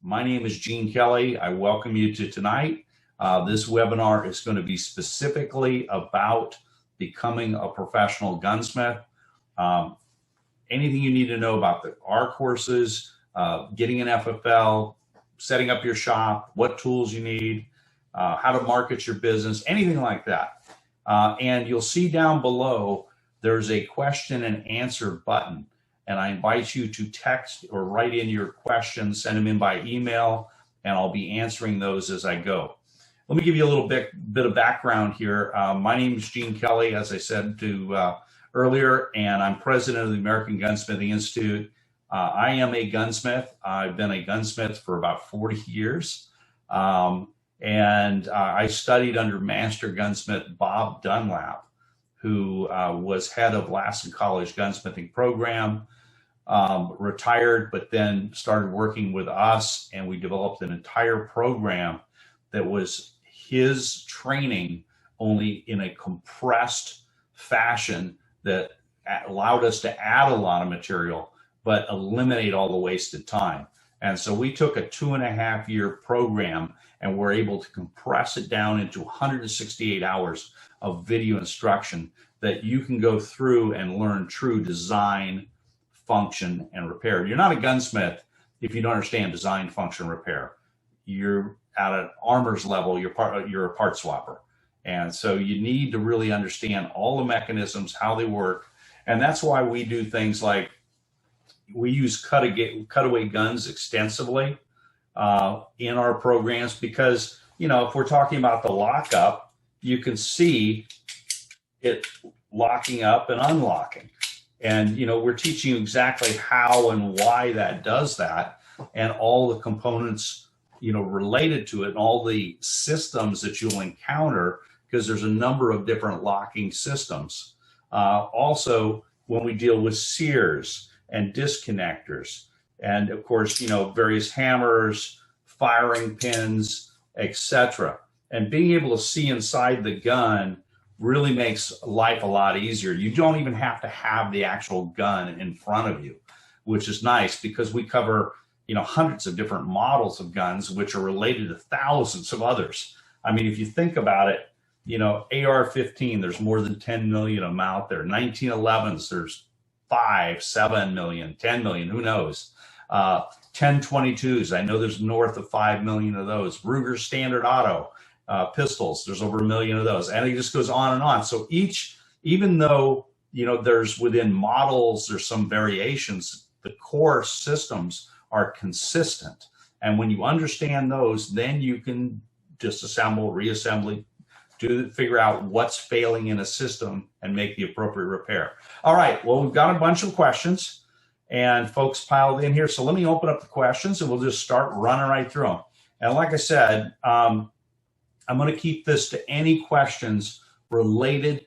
My name is Gene Kelly. I welcome you to tonight. This webinar is going to be specifically about becoming a professional gunsmith. Anything you need to know about our courses, getting an FFL, setting up your shop, what tools you need, how to market your business, anything like that. And you'll see down below, there's a question and answer button. And I invite you to text or write in your questions, send them in by email, and I'll be answering those as I go. Let me give you a little bit of background here. My name is Gene Kelly, as I said earlier, and I'm president of the American Gunsmithing Institute. I am a gunsmith. I've been a gunsmith for about 40 years. I studied under Master Gunsmith Bob Dunlap, who was head of Lassen College gunsmithing program, retired, but then started working with us, and we developed an entire program that was his training, only in a compressed fashion that allowed us to add a lot of material, but eliminate all the wasted time. And so we took a 2.5-year program and were able to compress it down into 168 hours of video instruction that you can go through and learn true design, function, and repair. You're not a gunsmith if you don't understand design, function, repair. You're at an armor's level, you're a part swapper. And so you need to really understand all the mechanisms, how they work. And that's why we do things like we use cutaway guns extensively in our programs, because, you know, if we're talking about the lockup, you can see it locking up and unlocking. And, you know, we're teaching you exactly how and why that does that, and all the components, you know, related to it, and all the systems that you'll encounter, because there's a number of different locking systems. Also, when we deal with sears and disconnectors, and of course, you know, various hammers, firing pins, etc. And being able to see inside the gun really makes life a lot easier. You don't even have to have the actual gun in front of you, which is nice, because we cover, you know, hundreds of different models of guns, which are related to thousands of others. I mean, if you think about it, you know, AR-15, there's more than 10 million of them out there. 1911s, there's 5, 7 million, 10 million, who knows? 1022s, I know there's north of 5 million of those. Ruger Standard Auto pistols, there's over 1 million of those, and it just goes on and on. So each, even though, you know, there's within models, there's some variations, the core systems are consistent. And when you understand those, then you can disassemble, reassemble, figure out what's failing in a system and make the appropriate repair. All right, well, we've got a bunch of questions and folks piled in here. So let me open up the questions and we'll just start running right through them. And like I said, I'm going to keep this to any questions related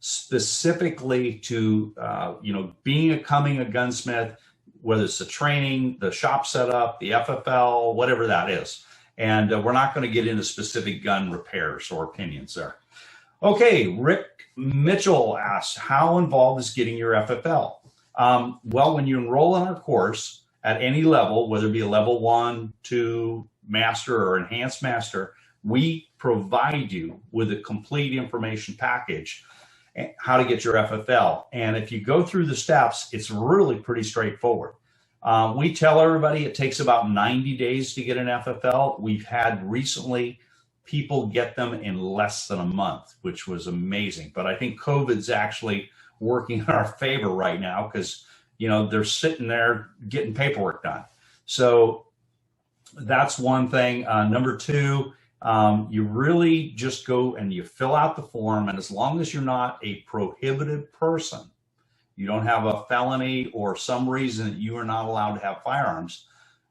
specifically to, you know, becoming a gunsmith, whether it's the training, the shop setup, the FFL, whatever that is. And we're not going to get into specific gun repairs or opinions there. Okay, Rick Mitchell asks, how involved is getting your FFL? Well, when you enroll in our course at any level, whether it be a level 1, 2, master, or enhanced master, we provide you with a complete information package, how to get your FFL. And if you go through the steps, it's really pretty straightforward. We tell everybody it takes about 90 days to get an FFL. We've had recently people get them in less than a month, which was amazing. But I think COVID's actually working in our favor right now, because, you know, they're sitting there getting paperwork done. So that's one thing. Number two, you really just go and you fill out the form, and as long as you're not a prohibited person, you don't have a felony or some reason that you are not allowed to have firearms,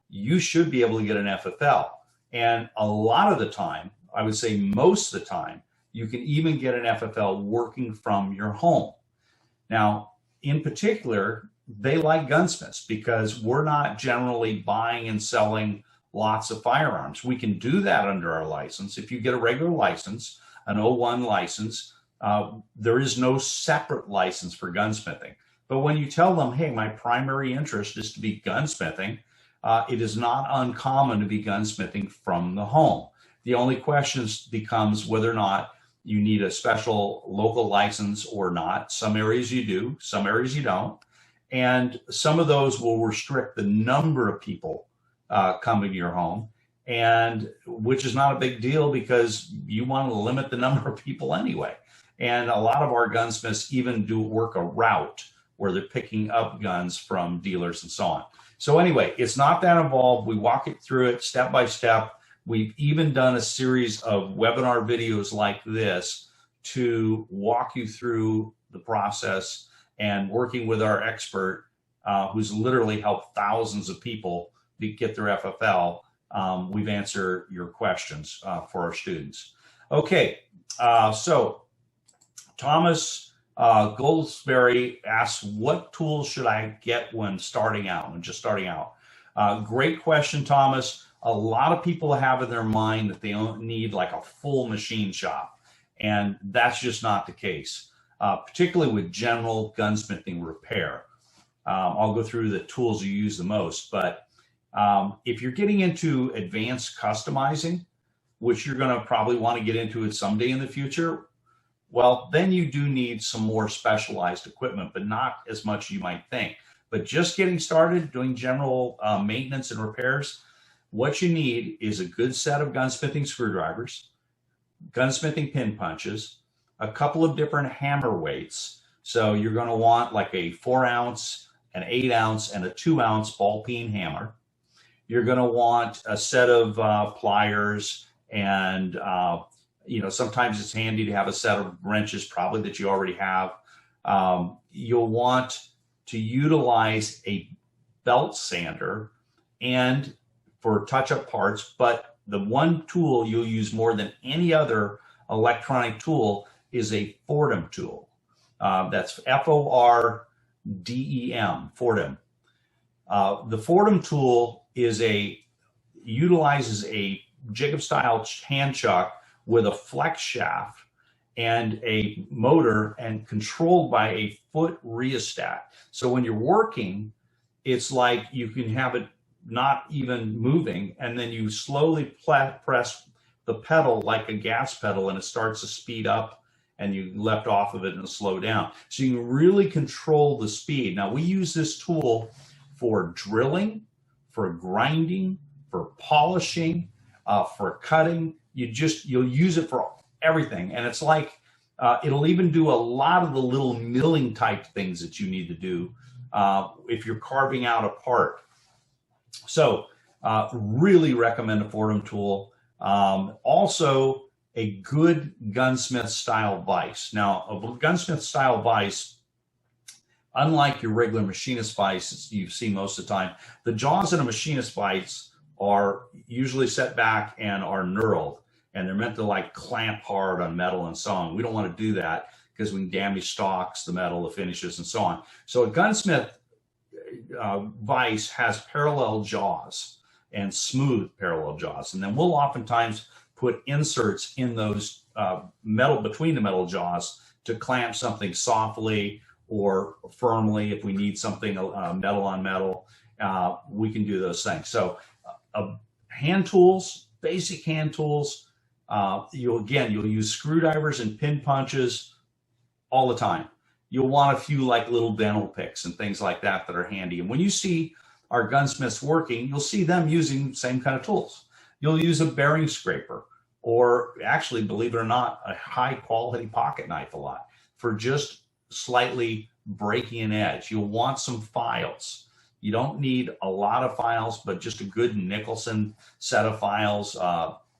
you should be able to get an FFL. And a lot of the time, I would say most of the time, you can even get an FFL working from your home. Now, in particular, they like gunsmiths because we're not generally buying and selling lots of firearms. We can do that under our license. If you get a regular license, an 01 license, there is no separate license for gunsmithing. But when you tell them, hey, my primary interest is to be gunsmithing, it is not uncommon to be gunsmithing from the home. The only question becomes whether or not you need a special local license or not. Some areas you do, some areas you don't. And some of those will restrict the number of people coming to your home, and which is not a big deal because you want to limit the number of people anyway. And a lot of our gunsmiths even do work a route where they're picking up guns from dealers and so on. So anyway, it's not that involved. We walk it through it step by step. We've even done a series of webinar videos like this to walk you through the process, and working with our expert who's literally helped thousands of people get their FFL. We've answered your questions for our students. Okay, so Thomas Goldsberry asks, what tools should I get when starting out, when just starting out? Great question, Thomas. A lot of people have in their mind that they don't need like a full machine shop, and that's just not the case, particularly with general gunsmithing repair. I'll go through the tools you use the most, but if you're getting into advanced customizing, which you're going to probably want to get into it someday in the future, well, then you do need some more specialized equipment, but not as much as you might think. But just getting started doing general maintenance and repairs, what you need is a good set of gunsmithing screwdrivers, gunsmithing pin punches, a couple of different hammer weights. So you're going to want like a 4-ounce, an 8-ounce, and a 2-ounce ball peen hammer. You're going to want a set of pliers, and sometimes it's handy to have a set of wrenches, probably that you already have. You'll want to utilize a belt sander and for touch-up parts, but the one tool you'll use more than any other electronic tool is a Fordham tool. That's F-O-R-D-E-M, Fordham. The Fordham tool utilizes a Jacob-style hand chuck with a flex shaft and a motor, and controlled by a foot rheostat. So when you're working, it's like you can have it not even moving, and then you slowly press the pedal like a gas pedal, and it starts to speed up, and you left off of it and slow down. So you can really control the speed. Now, we use this tool for drilling, for grinding, for polishing, for cutting. You'll use it for everything. And it's like, it'll even do a lot of the little milling type things that you need to do if you're carving out a part. So really recommend a Fordham tool. Also, a good gunsmith style vise. Now, a gunsmith style vise, unlike your regular machinist vise you see most of the time, the jaws in a machinist vise are usually set back and are knurled, and they're meant to like clamp hard on metal and so on. We don't want to do that because we can damage stocks, the metal, the finishes, and so on. So a gunsmith vise has parallel jaws and smooth parallel jaws, and then we'll oftentimes put inserts in those between the metal jaws to clamp something softly or firmly. If we need something metal on metal, we can do those things. So hand tools, basic hand tools, you'll use screwdrivers and pin punches all the time. You'll want a few like little dental picks and things like that that are handy. And when you see our gunsmiths working, you'll see them using the same kind of tools. You'll use a bearing scraper, or actually, believe it or not, a high quality pocket knife a lot for just slightly breaking an edge. You'll want some files. You don't need a lot of files, but just a good Nicholson set of files,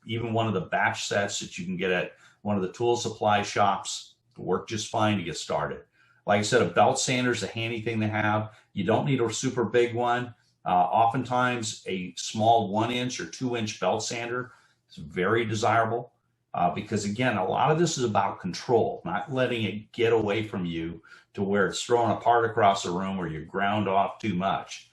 even one of the batch sets that you can get at one of the tool supply shops work just fine to get started. Like I said, a belt sander is a handy thing to have. You don't need a super big one. Oftentimes, a small 1-inch or 2-inch belt sander is very desirable because, again, a lot of this is about control, not letting it get away from you to where it's throwing a part across the room or you ground off too much.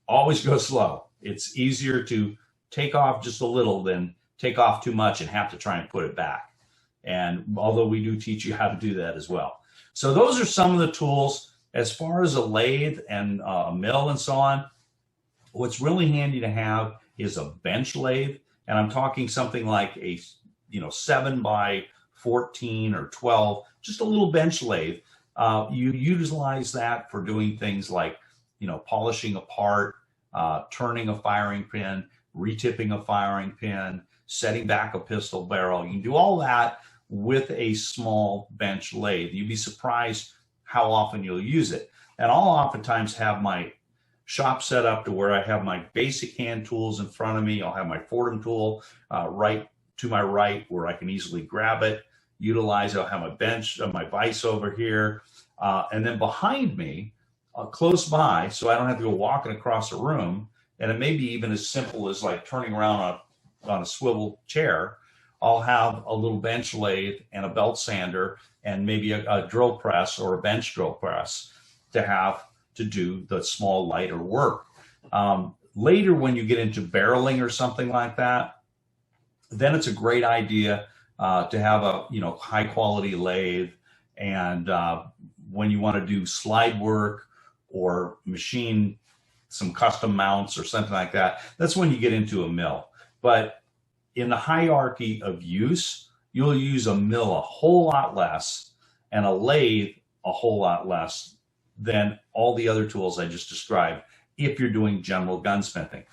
Always go slow. It's easier to take off just a little than take off too much and have to try and put it back. And although we do teach you how to do that as well. So those are some of the tools. As far as a lathe and a mill and so on, What's really handy to have is a bench lathe, and I'm talking something like a 7 by 14 or 12, just a little bench lathe. You utilize that for doing things like polishing a part, turning a firing pin, retipping a firing pin, setting back a pistol barrel. You can do all that with a small bench lathe. You'd be surprised how often you'll use it. And I'll oftentimes have my shop set up to where I have my basic hand tools in front of me. I'll have my Fordham tool right to my right where I can easily grab it, utilize it. I'll have my bench, my vise over here. And then behind me, close by, so I don't have to go walking across a room, and it may be even as simple as like turning around on a swivel chair, I'll have a little bench lathe and a belt sander and maybe a drill press or a bench drill press to have to do the small, lighter work. Later, when you get into barreling or something like that, then it's a great idea to have a high quality lathe. And when you want to do slide work or machine some custom mounts or something like that, that's when you get into a mill. But in the hierarchy of use, you'll use a mill a whole lot less and a lathe a whole lot less than all the other tools I just described if you're doing general gunsmithing.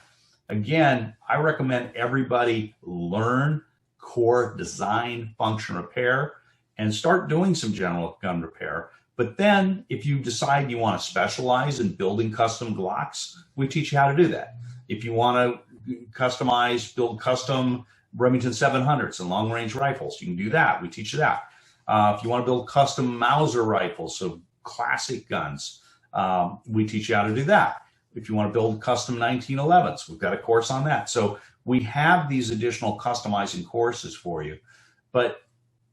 Again, I recommend everybody learn core design, function, repair, and start doing some general gun repair. But then if you decide you want to specialize in building custom Glocks, we teach you how to do that. If you want to customize, build custom Remington 700s and long range rifles, you can do that. We teach you that. If you want to build custom Mauser rifles, so classic guns, we teach you how to do that. If you want to build custom 1911s, we've got a course on that. So we have these additional customizing courses for you, but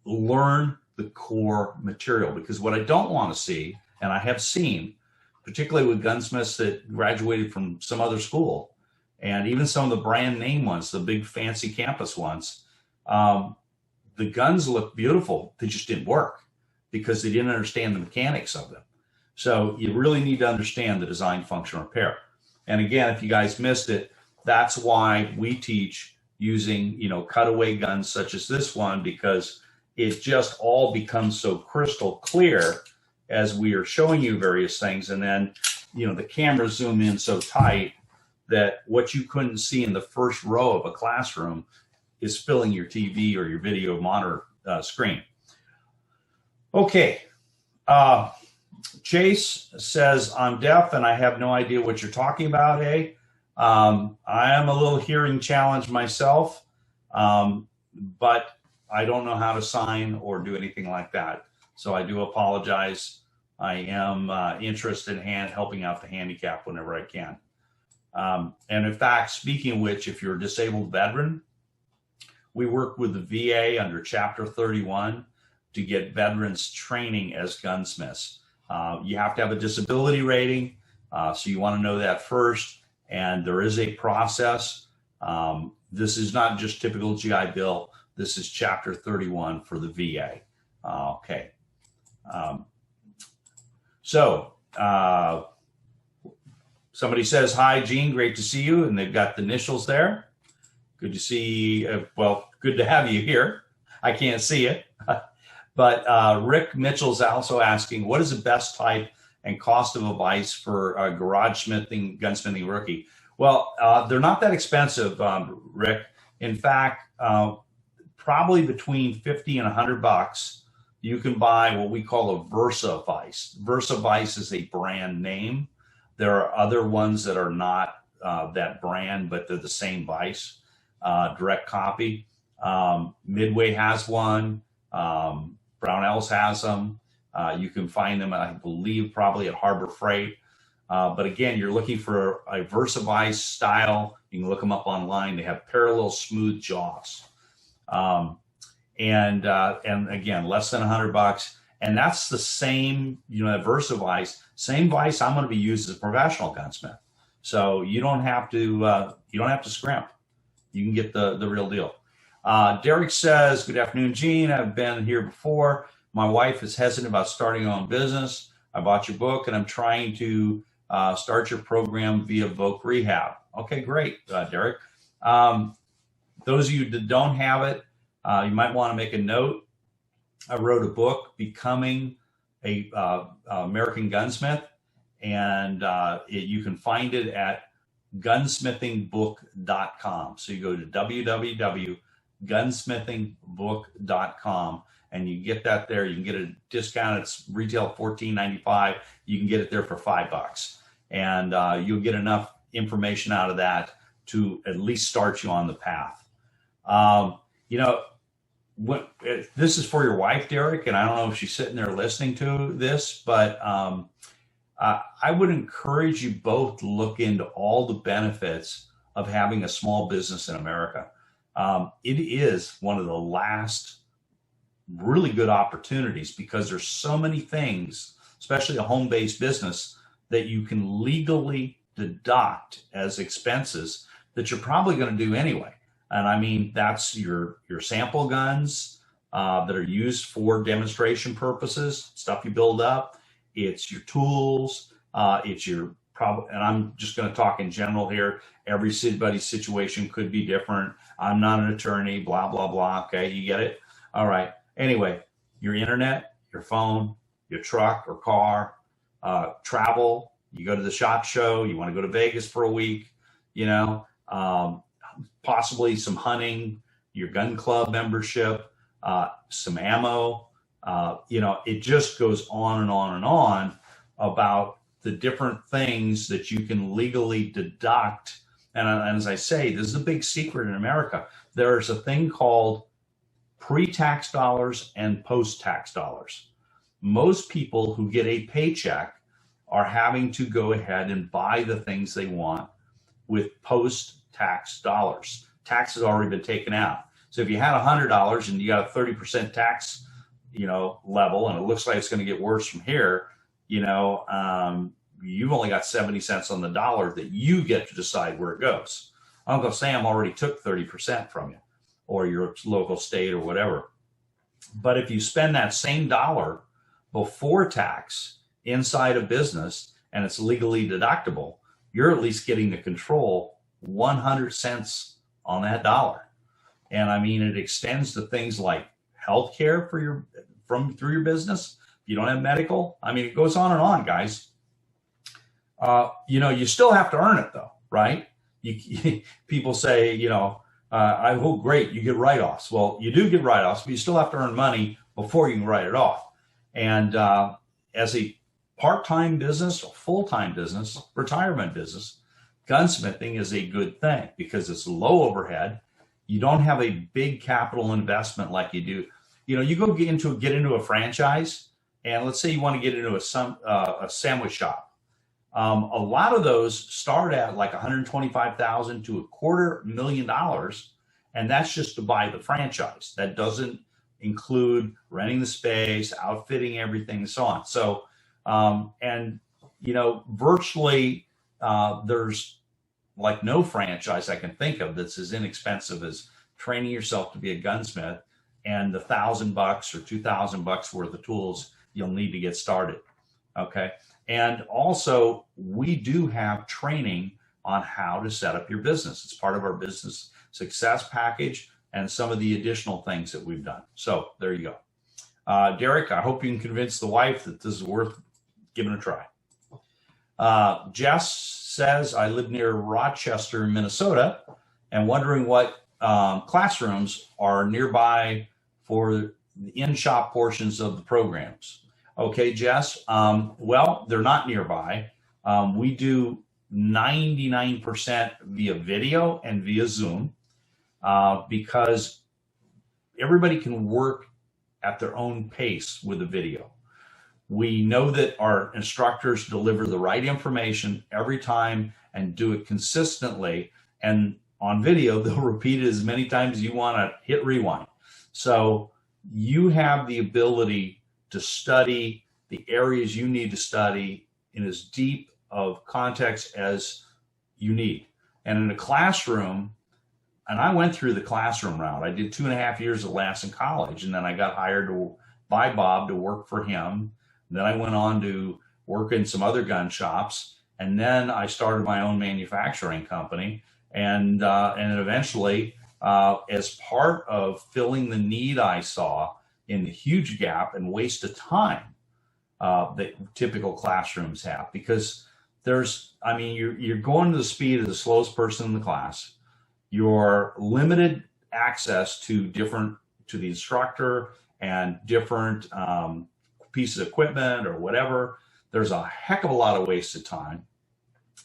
learn the core material, because what I don't want to see, and I have seen, particularly with gunsmiths that graduated from some other school, and even some of the brand name ones, the big fancy campus ones, the guns look beautiful. They just didn't work because they didn't understand the mechanics of them. So you really need to understand the design, function, repair. And again, if you guys missed it, that's why we teach using, cutaway guns such as this one, because it just all becomes so crystal clear as we are showing you various things. And then, the cameras zoom in so tight that what you couldn't see in the first row of a classroom is filling your TV or your video monitor screen. Okay. Chase says, I'm deaf and I have no idea what you're talking about, I am a little hearing challenged myself, but I don't know how to sign or do anything like that. So I do apologize. I am interested in helping out the handicap whenever I can. And in fact, speaking of which, if you're a disabled veteran, we work with the VA under Chapter 31 to get veterans training as gunsmiths. You have to have a disability rating, so you want to know that first. And there is a process. This is not just typical GI Bill. This is Chapter 31 for the VA. Okay. Somebody says, hi, Gene, great to see you. And they've got the initials there. Good to see, well, good to have you here. I can't see it. But Rick Mitchell's also asking, what is the best type and cost of a vise for a garage smithing, gunsmithing rookie? Well, they're not that expensive, Rick. In fact, probably between 50 and 100 bucks, you can buy what we call a Versa vise. Versa vise is a brand name. There are other ones that are not that brand, but they're the same vise, direct copy. Midway has one. Brownells has them. You can find them, I believe, probably at Harbor Freight. But again, you're looking for a Versa vise style. You can look them up online. They have parallel smooth jaws. And again, less than 100 bucks. And that's the same, that Versa vise, same vise I'm going to be used as a professional gunsmith. So you don't have to scrimp. You can get the real deal. Derek says, good afternoon, Gene. I've been here before. My wife is hesitant about starting her own business. I bought your book and I'm trying to start your program via Voc Rehab. Okay, great, Derek. Those of you that don't have it, you might want to make a note. I wrote a book, Becoming a American Gunsmith, and you can find it at gunsmithingbook.com. So you go to www.gunsmithingbook.com and you get that there. You can get a discount. It's retail $14.95. You can get it there for $5, and you'll get enough information out of that to at least start you on the path. You know, this is for your wife, Derek, and I don't know if she's sitting there listening to this, but I would encourage you both to look into all the benefits of having a small business in America. It is one of the last really good opportunities because there's so many things, especially a home-based business, that you can legally deduct as expenses that you're probably going to do anyway. And I mean, that's your sample guns that are used for demonstration purposes, stuff you build up. It's your tools. It's your and I'm just going to talk in general here. Everybody's situation could be different. I'm not an attorney, blah, blah, blah. Okay, you get it? All right. Anyway, your internet, your phone, your truck or car, travel. You go to the SHOT Show. You want to go to Vegas for a week, you know, possibly some hunting, your gun club membership, some ammo. You know, it just goes on and on and on about the different things that you can legally deduct. And as I say, this is a big secret in America. There's a thing called pre-tax dollars and post-tax dollars. Most people who get a paycheck are having to go ahead and buy the things they want with post-tax dollars. Tax has already been taken out. So if you had $100 and you got a 30% tax, you know, level, and it looks like it's going to get worse from here, you know, you've only got 70 cents on the dollar that you get to decide where it goes. Uncle Sam already took 30% from you, or your local state or whatever. But if you spend that same dollar before tax inside a business and it's legally deductible, you're at least getting to control 100 cents on that dollar. And I mean, it extends to things like healthcare for through your business. If you don't have medical, I mean, it goes on and on, guys. You know, you still have to earn it though, right? People say, you know, I hope great, you get write-offs. Well, you do get write-offs, but you still have to earn money before you can write it off. And as a part-time business or full-time business, retirement business, gunsmithing is a good thing because it's low overhead. You don't have a big capital investment like you do. You know, you go get into a franchise, and let's say you want to get into a sandwich shop. A lot of those start at like $125,000 to $250,000, and that's just to buy the franchise. That doesn't include renting the space, outfitting everything, and so on. So, and you know, virtually there's like no franchise I can think of that's as inexpensive as training yourself to be a gunsmith and the $1,000 or $2,000 worth of tools you'll need to get started. Okay. And also, we do have training on how to set up your business. It's part of our business success package and some of the additional things that we've done. So there you go. Derek, I hope you can convince the wife that this is worth giving a try. Jess says, I live near Rochester, Minnesota, and wondering what classrooms are nearby for the in-shop portions of the programs. Okay, Jess, well, they're not nearby. We do 99% via video and via Zoom because everybody can work at their own pace with the video. We know that our instructors deliver the right information every time and do it consistently. And on video, they'll repeat it as many times as you want to hit rewind. So you have the ability to study the areas you need to study in as deep of context as you need. And in a classroom, and I went through the classroom route. I did 2.5 years at Lansing College, and then I got hired by Bob to work for him. And then I went on to work in some other gun shops. And then I started my own manufacturing company, and eventually, as part of filling the need I saw in the huge gap and waste of time that typical classrooms have, because I mean, you're going to the speed of the slowest person in the class. You're limited access to the instructor and different pieces of equipment or whatever. There's a heck of a lot of wasted time.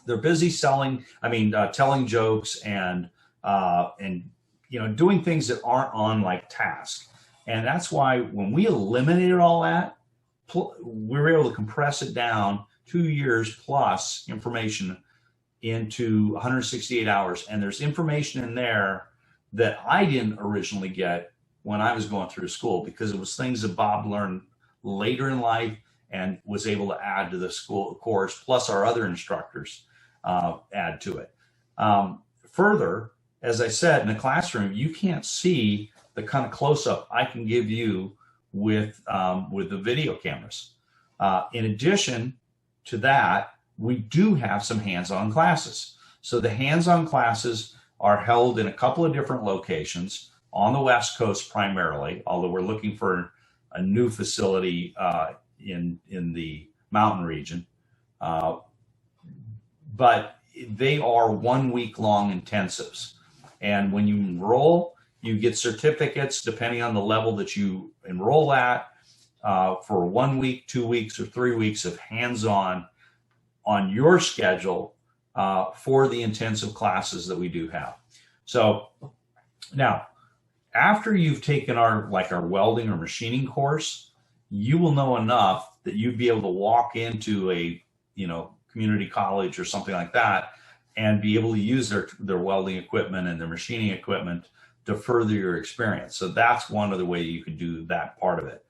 They're busy telling jokes and doing things that aren't on like task. And that's why when we eliminated all that, we were able to compress it down 2 years plus information into 168 hours. And there's information in there that I didn't originally get when I was going through school, because it was things that Bob learned later in life and was able to add to the school course, plus our other instructors add to it. Further, as I said, in a classroom, you can't see the kind of close-up I can give you with the video cameras. In addition to that, we do have some hands-on classes. So the hands-on classes are held in a couple of different locations on the West Coast primarily, although we're looking for a new facility in the mountain region. But they are 1 week long intensives. And when you enroll, you get certificates depending on the level that you enroll at for 1 week, 2 weeks, or 3 weeks of hands-on on your schedule for the intensive classes that we do have. So now, after you've taken our welding or machining course, you will know enough that you'd be able to walk into a community college or something like that and be able to use their welding equipment and their machining equipment to further your experience. So that's one of the ways you could do that part of it.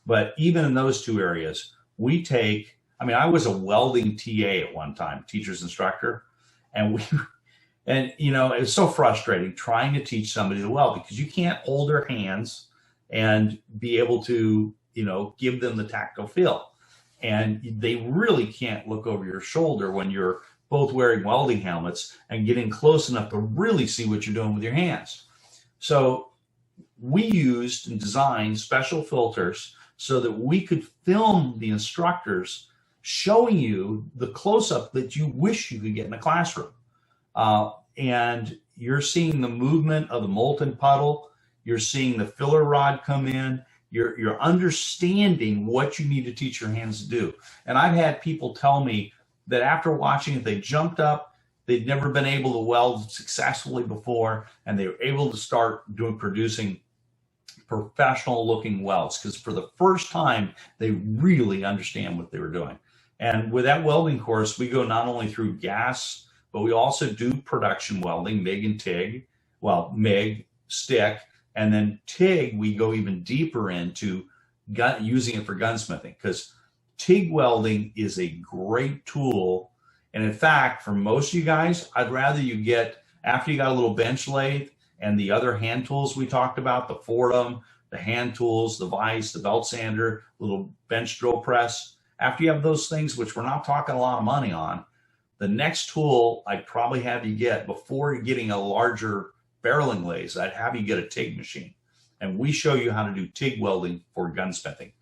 But even in those two areas, I was a welding TA at one time, teacher's instructor, and it was so frustrating trying to teach somebody to weld, because you can't hold their hands and be able to, give them the tactile feel. And they really can't look over your shoulder when you're both wearing welding helmets and getting close enough to really see what you're doing with your hands. So we used and designed special filters so that we could film the instructors showing you the close-up that you wish you could get in a classroom. And you're seeing the movement of the molten puddle. You're seeing the filler rod come in. You're understanding what you need to teach your hands to do. And I've had people tell me that after watching it, they jumped up. They'd never been able to weld successfully before, and they were able to start producing professional looking welds, because for the first time, they really understand what they were doing. And with that welding course, we go not only through gas, but we also do production welding, MIG and TIG. Well, MIG, stick, and then TIG, we go even deeper into using it for gunsmithing, because TIG welding is a great tool. And in fact, for most of you guys, I'd rather you get, after you got a little bench lathe and the other hand tools we talked about, the Fordham, the hand tools, the Vise, the belt sander, little bench drill press, after you have those things, which we're not talking a lot of money on, the next tool I'd probably have you get, before getting a larger barreling lathe, I'd have you get a TIG machine. And we show you how to do TIG welding for gunsmithing.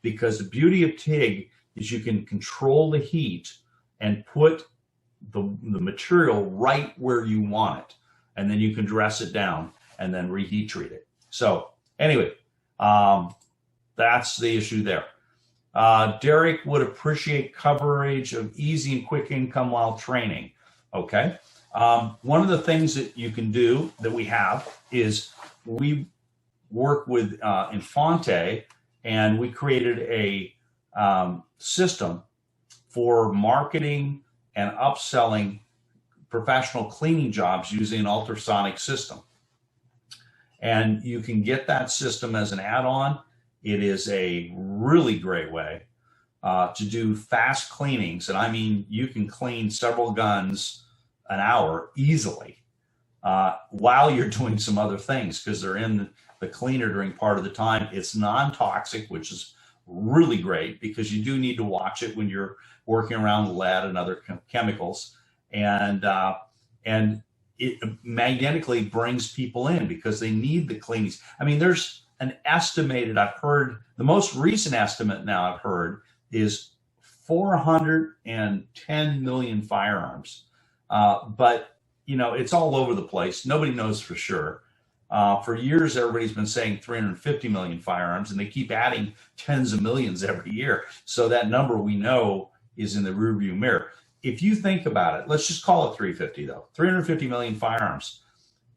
Because the beauty of TIG is you can control the heat and put the material right where you want it. And then you can dress it down and then reheat treat it. So anyway, that's the issue there. Derek would appreciate coverage of easy and quick income while training. Okay. One of the things that you can do that we have is we work with Infante, and we created a system for marketing and upselling professional cleaning jobs using an ultrasonic system. And you can get that system as an add-on. It is a really great way to do fast cleanings. And I mean, you can clean several guns an hour easily while you're doing some other things, because they're in the cleaner during part of the time. It's non-toxic, which is really great, because you do need to watch it when you're working around lead and other chemicals, and it magnetically brings people in because they need the cleanings. I mean, there's an estimated, I've heard, the most recent estimate now I've heard is 410 million firearms. But, you know, it's all over the place. Nobody knows for sure. For years, everybody's been saying 350 million firearms, and they keep adding tens of millions every year. So that number we know is in the rearview mirror. If you think about it, let's just call it 350 though, 350 million firearms.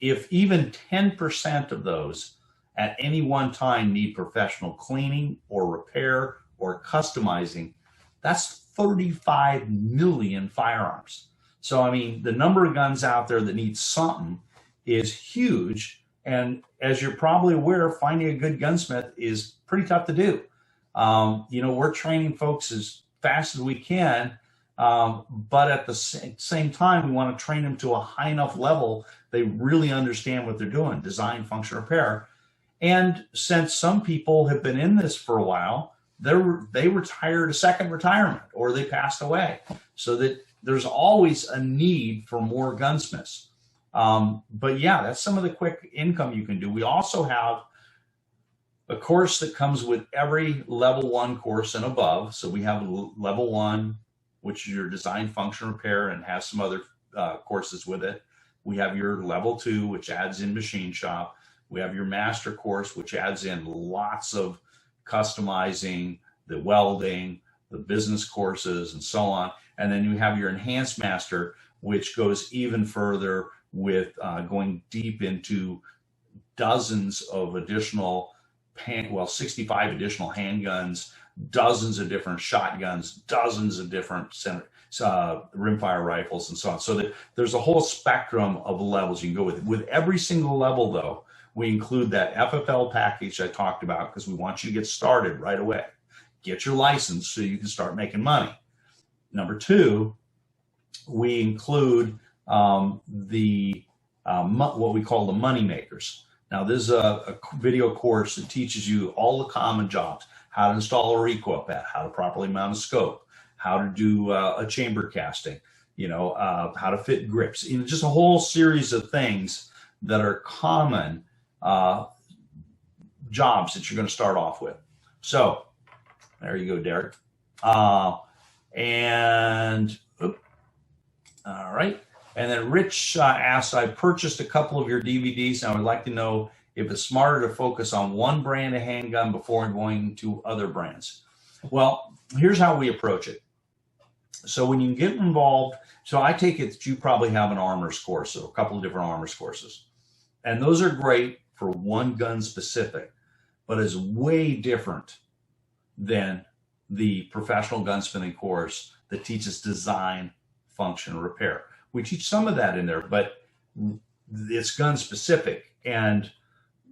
If even 10% of those at any one time need professional cleaning or repair or customizing, that's 35 million firearms. So, I mean, the number of guns out there that need something is huge. And as you're probably aware, finding a good gunsmith is pretty tough to do. You know, we're training folks as fast as we can, but at the same time, we want to train them to a high enough level they really understand what they're doing, design, function, repair. And since some people have been in this for a while, they retired a second retirement or they passed away, so that there's always a need for more gunsmiths. But yeah, that's some of the quick income you can do. We also have a course that comes with every level 1 course and above. So we have level 1, which is your design, function, repair, and has some other courses with it. We have your level 2, which adds in machine shop. We have your master course, which adds in lots of customizing, the welding, the business courses, and so on. And then you have your enhanced master, which goes even further with going deep into dozens of additional, 65 additional handguns, dozens of different shotguns, dozens of different rimfire rifles, and so on. So that there's a whole spectrum of levels you can go with. With every single level, though, we include that FFL package I talked about because we want you to get started right away. Get your license so you can start making money. Number 2, we include what we call the money makers. Now, this is a video course that teaches you all the common jobs: how to install a recoil pad, how to properly mount a scope, how to do a chamber casting, you know, how to fit grips, you know, just a whole series of things that are common jobs that you're going to start off with. So there you go, Derek. All right. And then Rich asked, I purchased a couple of your DVDs, and I would like to know if it's smarter to focus on one brand of handgun before going to other brands. Well, here's how we approach it. So when you get involved, so I take it that you probably have an armor's course, or a couple of different armor's courses. And those are great for one gun specific, but is way different than the professional gunsmithing course that teaches design, function, repair. We teach some of that in there, but it's gun specific. And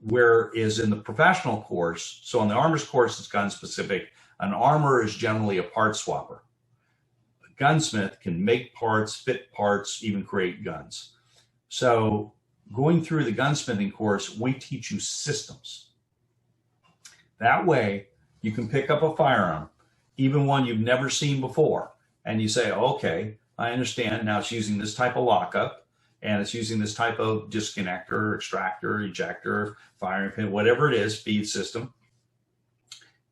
whereas in the professional course, so in the armor's course, it's gun specific. An armor is generally a part swapper. A gunsmith can make parts, fit parts, even create guns. So going through the gunsmithing course, we teach you systems. That way you can pick up a firearm, even one you've never seen before, and you say, okay, I understand now it's using this type of lockup, and it's using this type of disconnector, extractor, ejector, firing pin, whatever it is, feed system.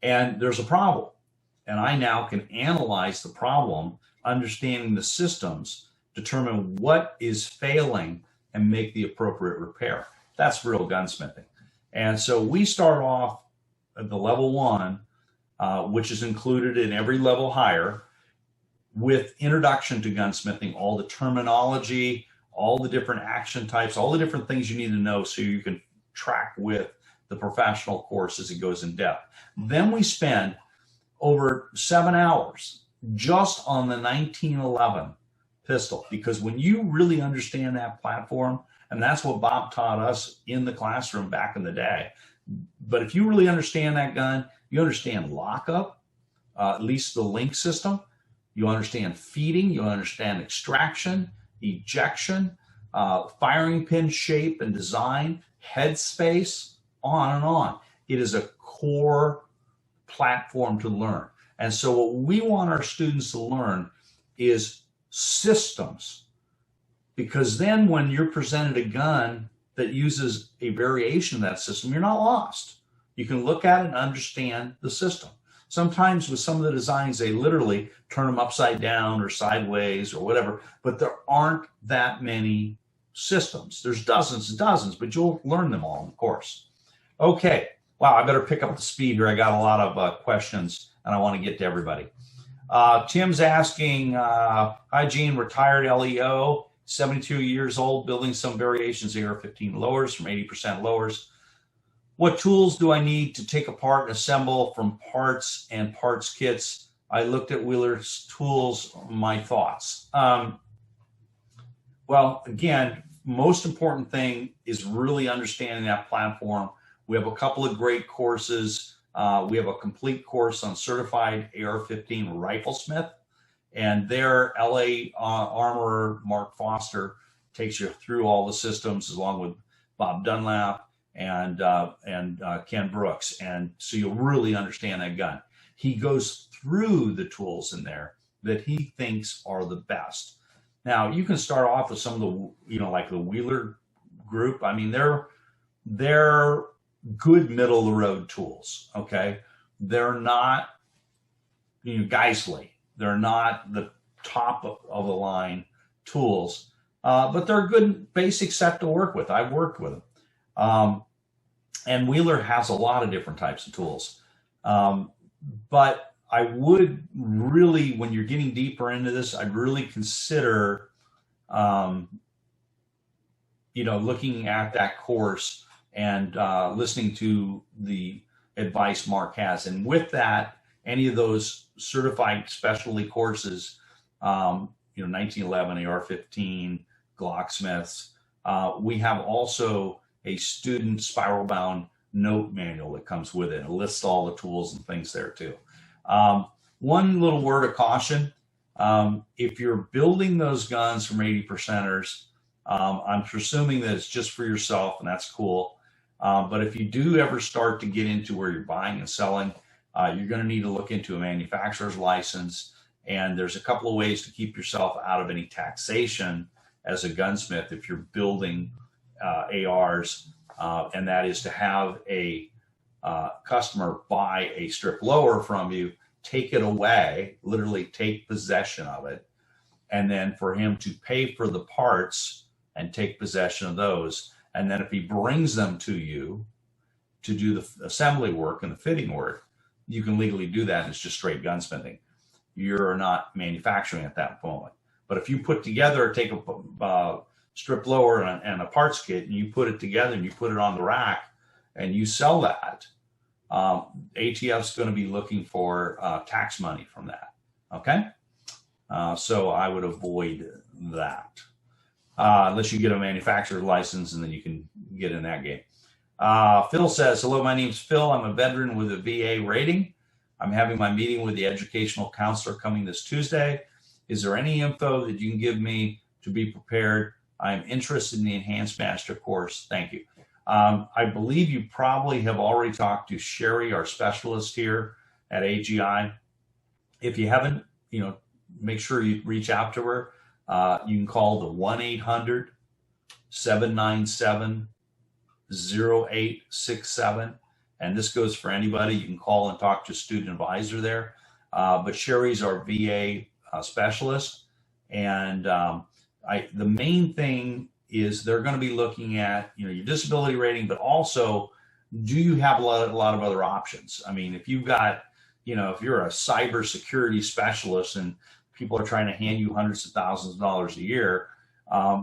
And there's a problem. And I now can analyze the problem, understanding the systems, determine what is failing, and make the appropriate repair. That's real gunsmithing. And so we start off at the level 1, which is included in every level higher, with introduction to gunsmithing, all the terminology, all the different action types, all the different things you need to know so you can track with the professional course as it goes in depth. Then we spend over 7 hours just on the 1911 pistol, because when you really understand that platform, and that's what Bob taught us in the classroom back in the day, but if you really understand that gun, you understand lockup, at least the link system, you understand feeding, you understand extraction, ejection, firing pin shape and design, headspace, on and on. It is a core platform to learn. And so what we want our students to learn is systems, because then when you're presented a gun that uses a variation of that system, you're not lost. You can look at it and understand the system. Sometimes with some of the designs, they literally turn them upside down or sideways or whatever, but there aren't that many systems. There's dozens and dozens, but you'll learn them all in the course. Okay, wow, I better pick up the speed here. I got a lot of questions and I want to get to everybody. Tim's asking, hi Gene, retired LEO, 72 years old, building some variations AR-15 lowers from 80% lowers. What tools do I need to take apart and assemble from parts and parts kits? I looked at Wheeler's tools, my thoughts. Well, again, most important thing is really understanding that platform. We have a couple of great courses. We have a complete course on certified AR-15 riflesmith, and there LA armorer Mark Foster takes you through all the systems along with Bob Dunlap and Ken Brooks. And so you'll really understand that gun. He goes through the tools in there that he thinks are the best. Now you can start off with some of the, like the Wheeler group. I mean, they're good middle of the road tools. Okay. They're not, Geissele. They're not the top of the line tools, but they're a good basic set to work with. I've worked with them. And Wheeler has a lot of different types of tools. But I would really, when you're getting deeper into this, I'd really consider, looking at that course and listening to the advice Mark has. And with that, any of those certified specialty courses, 1911, AR-15, Glocksmiths, we have also a student spiral bound note manual that comes with it. It lists all the tools and things there too. One little word of caution, if you're building those guns from 80%ers, I'm presuming that it's just for yourself, and that's cool. But if you do ever start to get into where you're buying and selling, you're going to need to look into a manufacturer's license. And there's a couple of ways to keep yourself out of any taxation as a gunsmith if you're building ARs, and that is to have a customer buy a strip lower from you, take it away, literally take possession of it, and then for him to pay for the parts and take possession of those. And then if he brings them to you to do the assembly work and the fitting work, you can legally do that, and it's just straight gunsmithing. You're not manufacturing at that moment. But if you put together, take a strip lower and a parts kit, and you put it together and you put it on the rack and you sell that, ATF's going to be looking for tax money from that. Okay? So I would avoid that. Unless you get a manufacturer's license, and then you can get in that game. Phil says, hello, my name's Phil. I'm a veteran with a VA rating. I'm having my meeting with the educational counselor coming this Tuesday. Is there any info that you can give me to be prepared? I'm interested in the Enhanced Master course. Thank you. I believe you probably have already talked to Sherry, our specialist here at AGI. If you haven't, make sure you reach out to her. You can call the 1-800-797-0867. And this goes for anybody. You can call and talk to a student advisor there. But Sherry's our VA specialist. And the main thing is they're going to be looking at, your disability rating, but also, do you have a lot of other options? I mean, if you've got, if you're a cybersecurity specialist and people are trying to hand you hundreds of thousands of dollars a year,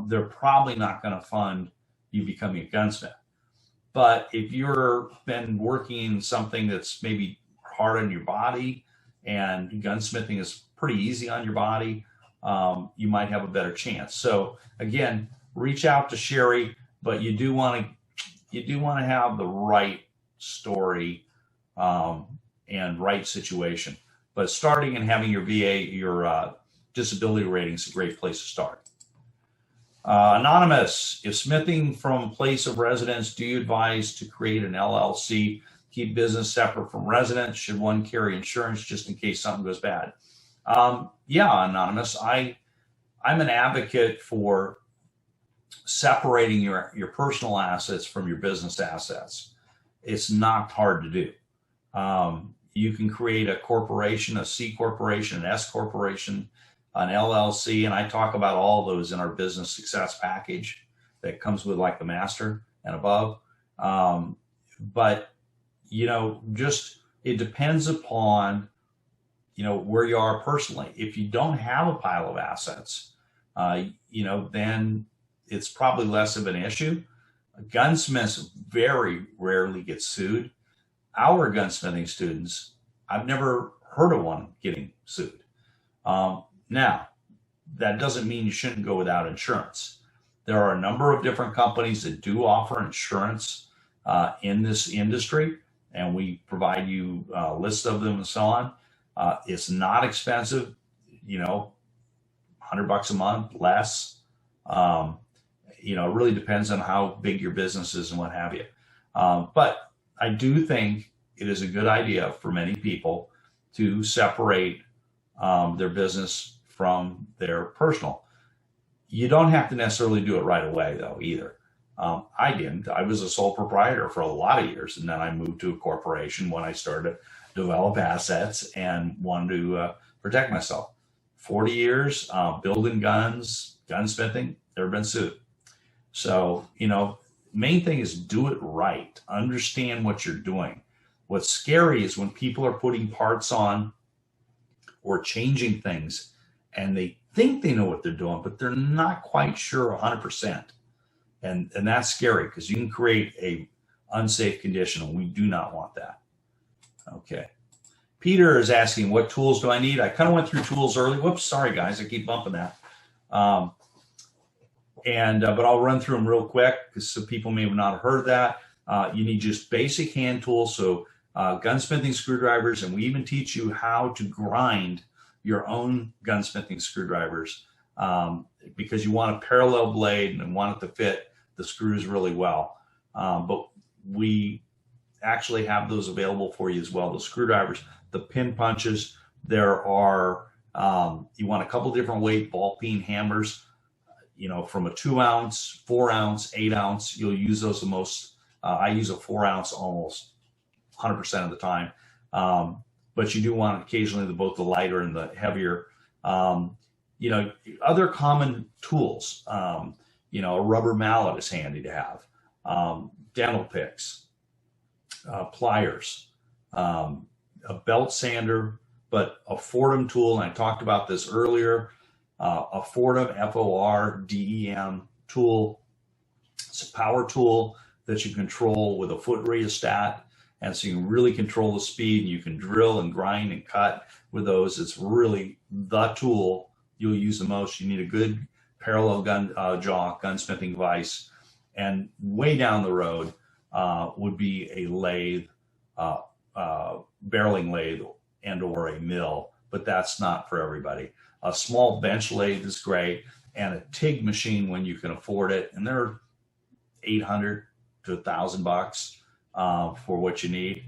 they're probably not going to fund you becoming a gunsmith. But if you've been working in something that's maybe hard on your body, and gunsmithing is pretty easy on your body, you might have a better chance. So again, reach out to Sherry, but you do want to have the right story and right situation. But starting and having your VA, your disability rating is a great place to start. Anonymous, if smithing from place of residence, do you advise to create an LLC keep business separate from residence. Should one carry insurance just in case something goes bad? Yeah, Anonymous, I'm an advocate for separating your personal assets from your business assets. It's not hard to do. You can create a corporation, a C corporation, an S corporation, an LLC, and I talk about all those in our business success package that comes with like the master and above. But, you know, just it depends upon, you know, where you are personally. If you don't have a pile of assets, you know, then it's probably less of an issue. Gunsmiths very rarely get sued. Our gunsmithing students, I've never heard of one getting sued. Now, that doesn't mean you shouldn't go without insurance. There are a number of different companies that do offer insurance in this industry, and we provide you a list of them and so on. It's not expensive, you know, $100 a month, less. You know, it really depends on how big your business is and what have you. But I do think it is a good idea for many people to separate their business from their personal. You don't have to necessarily do it right away, though, either. I didn't. I was a sole proprietor for a lot of years, and then I moved to a corporation when I started to develop assets and wanted to protect myself. 40 years building guns, gunsmithing, never been sued. So, you know, main thing is do it right. Understand what you're doing. What's scary is when people are putting parts on or changing things and they think they know what they're doing, but they're not quite sure 100%. And that's scary because you can create a unsafe condition, and we do not want that. Okay. Peter is asking, what tools do I need? I kind of went through tools early. Whoops, sorry guys, I keep bumping that. But I'll run through them real quick because some people may have not heard that. You need just basic hand tools, so gunsmithing screwdrivers, and we even teach you how to grind your own gunsmithing screwdrivers because you want a parallel blade and want it to fit the screws really well. But we actually have those available for you as well. The screwdrivers, the pin punches, there are, you want a couple different weight ball peen hammers, you know, from a 2 ounce, 4 ounce, 8 ounce, you'll use those the most. I use a 4 ounce almost 100% of the time. But you do want occasionally both the lighter and the heavier. You know, other common tools, you know, a rubber mallet is handy to have, dental picks, pliers, a belt sander, but a Fordham tool, and I talked about this earlier, a Fordham, F-O-R-D-E-M tool. It's a power tool that you control with a foot rheostat, and so you can really control the speed, and you can drill and grind and cut with those. It's really the tool you'll use the most. You need a good parallel gun jaw gunsmithing vise, and way down the road would be a lathe, barreling lathe, and or a mill, but that's not for everybody. A small bench lathe is great, and a TIG machine when you can afford it, and they're $800 to $1,000 for what you need,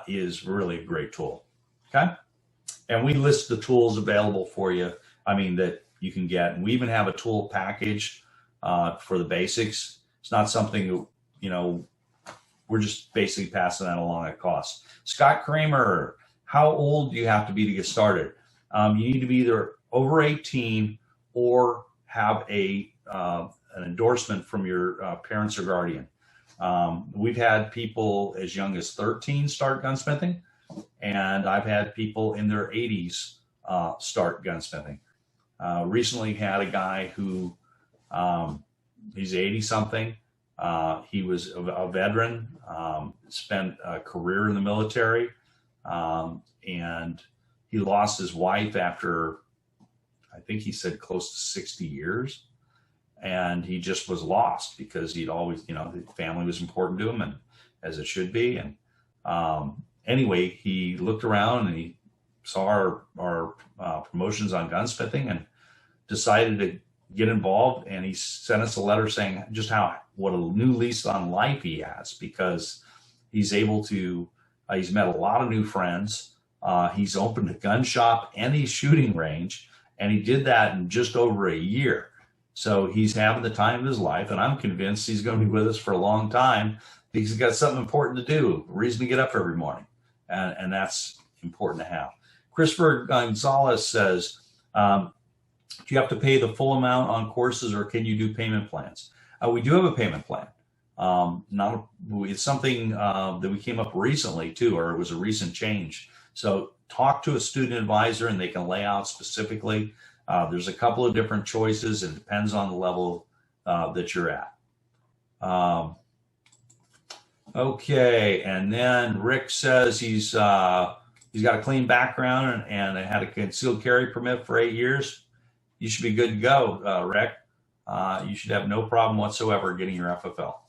is really a great tool. Okay, and we list the tools available for you. I mean that you can get, and we even have a tool package for the basics. It's not something, you know, we're just basically passing that along at cost. Scott Kramer, how old do you have to be to get started? You need to be either over 18 or have an endorsement from your parents or guardian. We've had people as young as 13 start gunsmithing, and I've had people in their 80s start gunsmithing. Recently had a guy who, he's 80 something. He was a veteran, spent a career in the military, and he lost his wife after, I think he said close to 60 years. And he just was lost because he'd always, you know, the family was important to him, and as it should be. And anyway, he looked around and he saw our promotions on gunsmithing and decided to get involved. And he sent us a letter saying just what a new lease on life he has, because He's able to, he's met a lot of new friends. He's opened a gun shop and a shooting range, and he did that in just over a year. So he's having the time of his life, and I'm convinced he's going to be with us for a long time because he's got something important to do, a reason to get up every morning, and that's important to have. Christopher Gonzalez says, do you have to pay the full amount on courses, or can you do payment plans? We do have a payment plan. It's something that we came up recently too, or it was a recent change. So talk to a student advisor and they can lay out specifically. There's a couple of different choices. It depends on the level that you're at. Okay, and then Rick says he's got a clean background and had a concealed carry permit for 8 years. You should be good to go, Rick. You should have no problem whatsoever getting your FFL.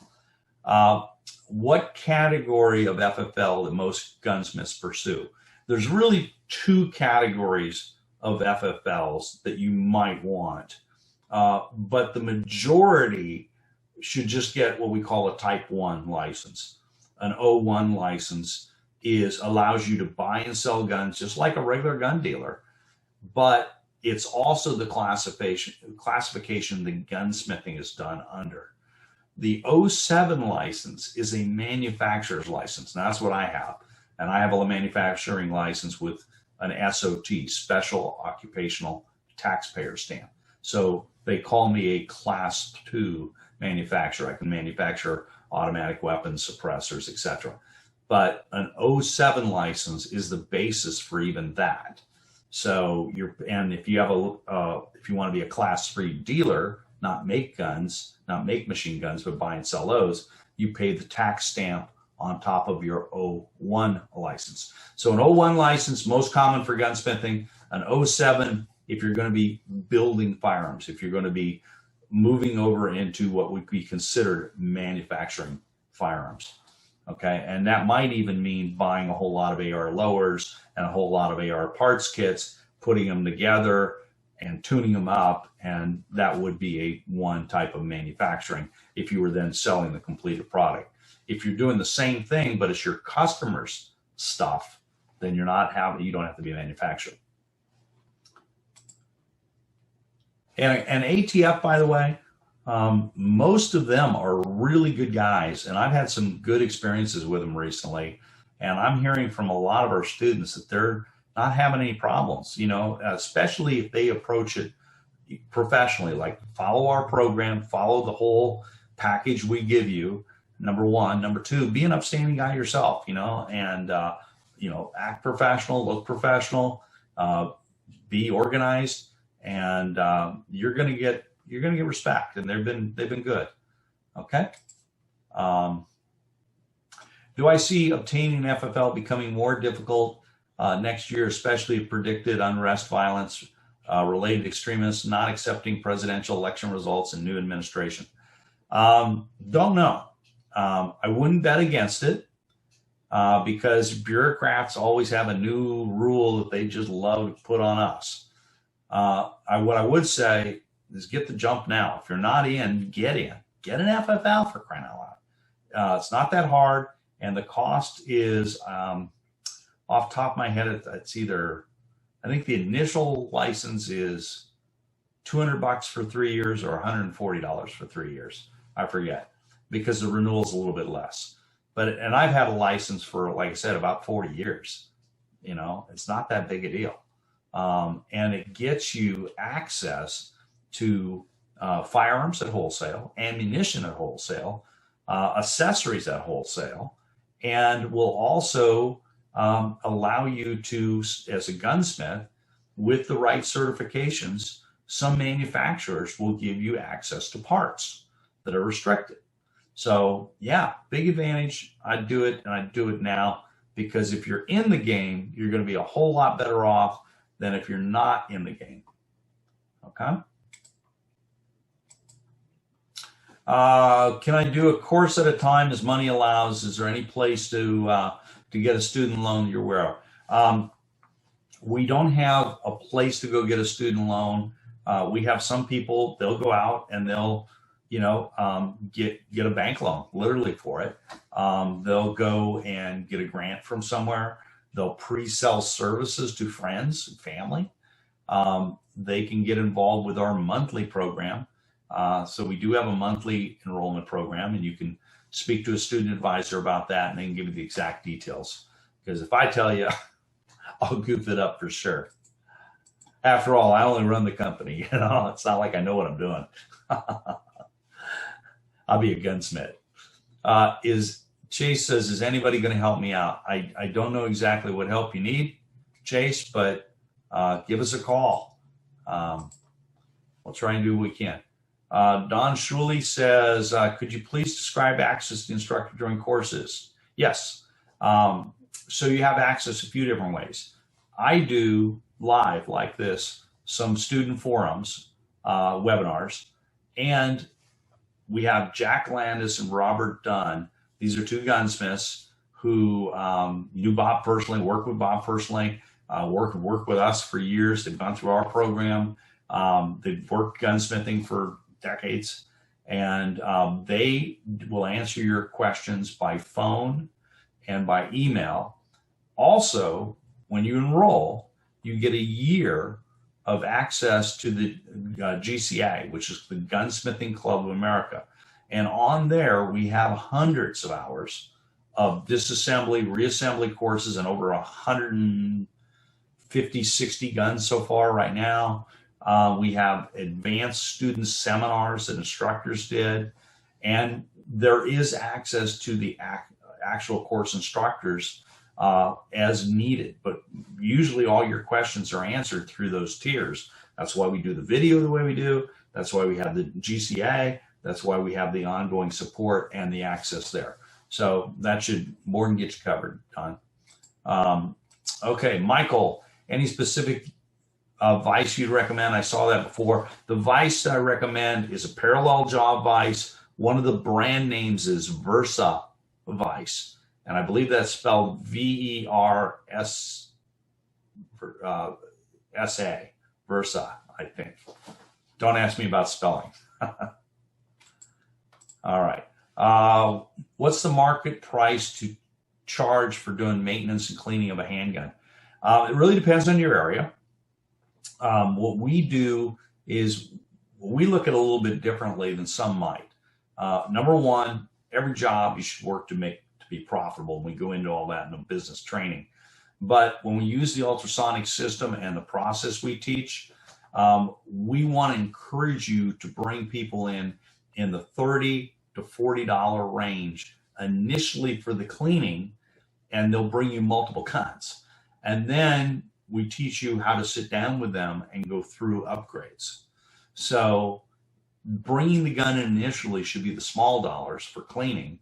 What category of FFL do most gunsmiths pursue? There's really two categories of FFLs that you might want, but the majority should just get what we call a Type 1 license. An O1 license allows you to buy and sell guns just like a regular gun dealer, but it's also the classification that gunsmithing is done under. The 07 license is a manufacturer's license. Now, that's what I have. And I have a manufacturing license with an SOT, Special Occupational Taxpayer stamp. So they call me a Class 2 manufacturer. I can manufacture automatic weapons, suppressors, etc. But an 07 license is the basis for even that. So if you have if you want to be a Class 3 dealer, not make guns, not make machine guns, but buy and sell those, you pay the tax stamp on top of your 01 license. So an 01 license, most common for gunsmithing. An 07, if you're going to be building firearms, if you're going to be moving over into what would be considered manufacturing firearms. Okay, and that might even mean buying a whole lot of AR lowers and a whole lot of AR parts kits, putting them together and tuning them up, and that would be one type of manufacturing if you were then selling the completed product. If you're doing the same thing, but it's your customers' stuff, then you don't have to be a manufacturer. And ATF, by the way, most of them are really good guys, and I've had some good experiences with them recently, and I'm hearing from a lot of our students that they're not having any problems, especially if they approach it professionally, like follow our program, follow the whole package we give you, number one. Number two, be an upstanding guy yourself, and act professional, look professional, be organized, and you're gonna get respect, and they've been good. Okay. Do I see obtaining an FFL becoming more difficult next year, especially if predicted unrest, violence, related extremists not accepting presidential election results and new administration? Don't know. I wouldn't bet against it because bureaucrats always have a new rule that they just love to put on us. What I would say is get the jump now. If you're not in, get in. Get an FFL, for crying out loud. It's not that hard, and the cost is, off the top of my head, it's either, I think the initial license is $200 for 3 years or $140 for 3 years. I forget, because the renewal is a little bit less. And I've had a license for, like I said, about 40 years. It's not that big a deal. And it gets you access to firearms at wholesale, ammunition at wholesale, accessories at wholesale, and will also allow you to, as a gunsmith, with the right certifications, some manufacturers will give you access to parts that are restricted. So yeah, big advantage. I'd do it, and I'd do it now, because if you're in the game, you're going to be a whole lot better off than if you're not in the game. Okay. Can I do a course at a time as money allows? Is there any place to get a student loan you're aware of? We don't have a place to go get a student loan. We have some people, they'll go out and they'll, get a bank loan literally for it. They'll go and get a grant from somewhere. They'll pre-sell services to friends and family. They can get involved with our monthly program. So we do have a monthly enrollment program, and you can speak to a student advisor about that, and they can give you the exact details. Because if I tell you, I'll goof it up for sure. After all, I only run the company. It's not like I know what I'm doing. I'll be a gunsmith. Chase says, is anybody going to help me out? I don't know exactly what help you need, Chase, but give us a call. We'll try and do what we can. Don Shuley says, could you please describe access to the instructor during courses? Yes. So you have access a few different ways. I do live like this, some student forums, webinars, and we have Jack Landis and Robert Dunn. These are two gunsmiths who knew Bob personally, worked with Bob personally, worked with us for years. They've gone through our program. They've worked gunsmithing for decades, and they will answer your questions by phone and by email. Also, when you enroll, you get a year of access to the GCA, which is the Gunsmithing Club of America. And on there, we have hundreds of hours of disassembly, reassembly courses, and over 150, 60 guns so far right now. We have advanced student seminars that instructors did, and there is access to the actual course instructors as needed, but usually all your questions are answered through those tiers. That's why we do the video the way we do. That's why we have the GCA. That's why we have the ongoing support and the access there. So that should more than get you covered, Don. Okay, Michael, any specific vise you'd recommend? I saw that before. The vise I recommend is a parallel jaw vise. One of the brand names is Versa Vise, and I believe that's spelled V-E-R-S-A, Versa, I think. Don't ask me about spelling. All right. What's the market price to charge for doing maintenance and cleaning of a handgun? It really depends on your area. What we do is we look at it a little bit differently than some might. Number one, every job you should work to be profitable, and we go into all that in the business training. But when we use the ultrasonic system and the process we teach, we want to encourage you to bring people in the $30 to $40 range initially for the cleaning, and they'll bring you multiple guns. And then we teach you how to sit down with them and go through upgrades. So bringing the gun in initially should be the small dollars for cleaning,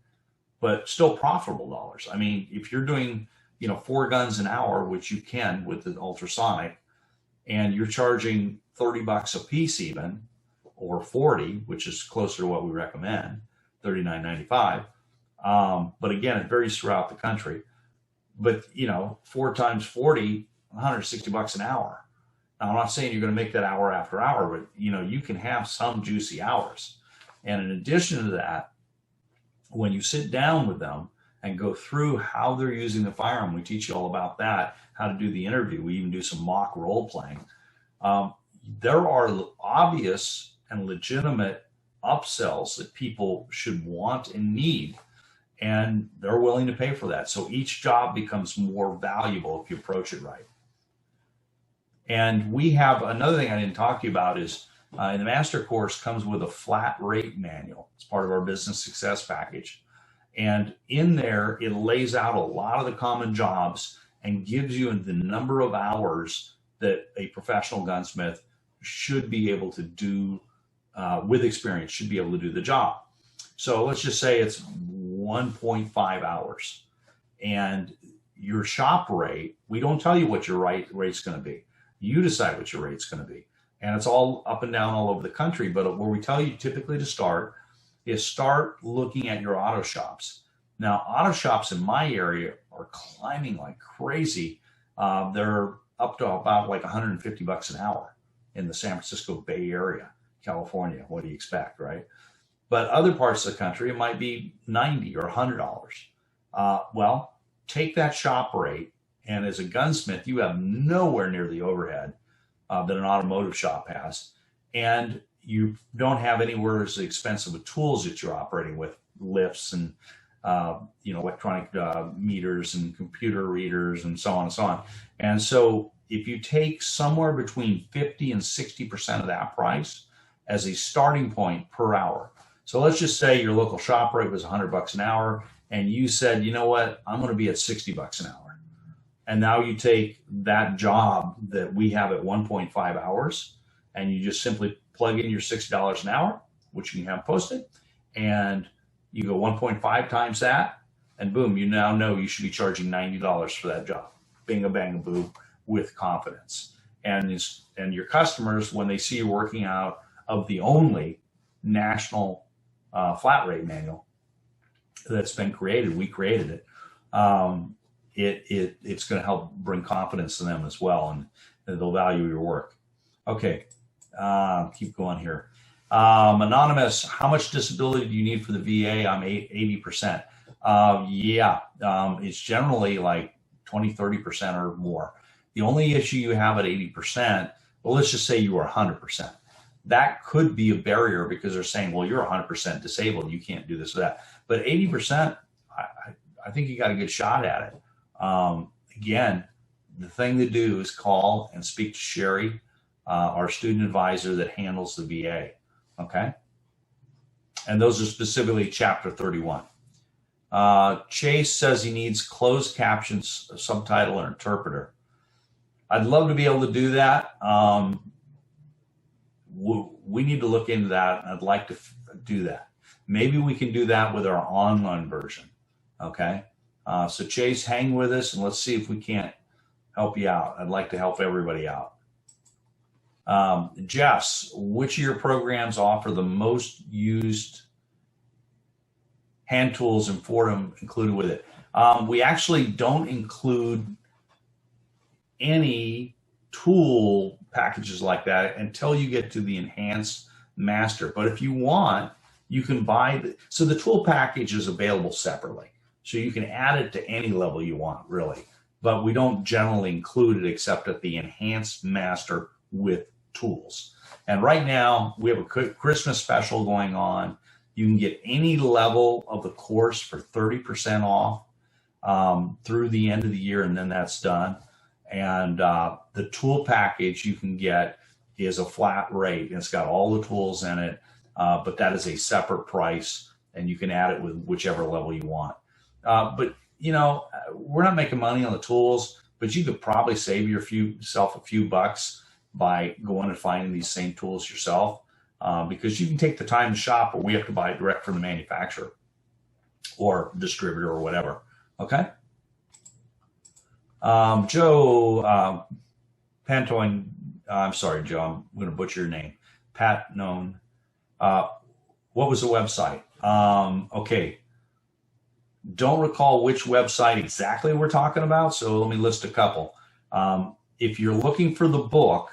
but still profitable dollars. I mean, if you're doing 4 guns an hour, which you can with the ultrasonic, and you're charging $30 a piece even, or 40, which is closer to what we recommend, $39.95. But again, it varies throughout the country. But 4 times 40, $160 an hour. Now, I'm not saying you're going to make that hour after hour, but you can have some juicy hours. And in addition to that, when you sit down with them and go through how they're using the firearm, we teach you all about that, how to do the interview. We even do some mock role playing. There are obvious and legitimate upsells that people should want and need, and they're willing to pay for that. So each job becomes more valuable if you approach it right. And we have another thing I didn't talk to you about is in the master course comes with a flat rate manual. It's part of our business success package. And in there, it lays out a lot of the common jobs and gives you the number of hours that a professional gunsmith should be able to do with experience, should be able to do the job. So let's just say it's 1.5 hours. And your shop rate, we don't tell you what your rate's going to be. You decide what your rate's going to be. And it's all up and down all over the country. But where we tell you typically to start is start looking at your auto shops. Now, auto shops in my area are climbing like crazy. They're up to about like $150 an hour in the San Francisco Bay Area, California. What do you expect, right? But other parts of the country, it might be $90 or $100. Well, take that shop rate, and as a gunsmith, you have nowhere near the overhead that an automotive shop has. And you don't have anywhere as expensive with tools that you're operating with, lifts and electronic meters and computer readers and so on and so on. And so if you take somewhere between 50 and 60% of that price as a starting point per hour. So let's just say your local shop rate was $100 an hour, and you said, you know what, I'm going to be at $60 an hour. And now you take that job that we have at 1.5 hours, and you just simply plug in your $60 an hour, which you can have posted, and you go 1.5 times that, and boom, you now know you should be charging $90 for that job. Bing a bang a boo, with confidence. And your customers, when they see you working out of the only national flat rate manual that's been created, we created it, it's going to help bring confidence to them as well, and they'll value your work. Okay, keep going here. Anonymous, how much disability do you need for the VA? I'm 80%. It's generally like 20, 30% or more. The only issue you have at 80%, well, let's just say you are 100%. That could be a barrier because they're saying, well, you're 100% disabled. You can't do this or that. But 80%, I think you got a good shot at it. Again, the thing to do is call and speak to Sherry, our student advisor that handles the VA. Okay. And those are specifically chapter 31. Chase says he needs closed captions, a subtitle, or interpreter. I'd love to be able to do that. We need to look into that. I'd like to do that. Maybe we can do that with our online version. Okay. So Chase, hang with us and let's see if we can't help you out. I'd like to help everybody out. Jess, which of your programs offer the most used hand tools in Fordham included with it? We actually don't include any tool packages like that until you get to the enhanced master. But if you want, you can buy so the tool package is available separately. So you can add it to any level you want, really. But we don't generally include it except at the enhanced master with tools. And right now we have a Christmas special going on. You can get any level of the course for 30% off through the end of the year, and then that's done. And the tool package you can get is a flat rate, and it's got all the tools in it, but that is a separate price, and you can add it with whichever level you want. But you know, we're not making money on the tools, but you could probably save yourself a few bucks by going and finding these same tools yourself, because you can take the time to shop, or we have to buy it direct from the manufacturer or distributor or whatever. Okay. Joe Pantone, I'm sorry, Joe, I'm going to butcher your name. Pat Known. What was the website? Okay. Don't recall which website exactly we're talking about, so let me list a couple. If you're looking for the book,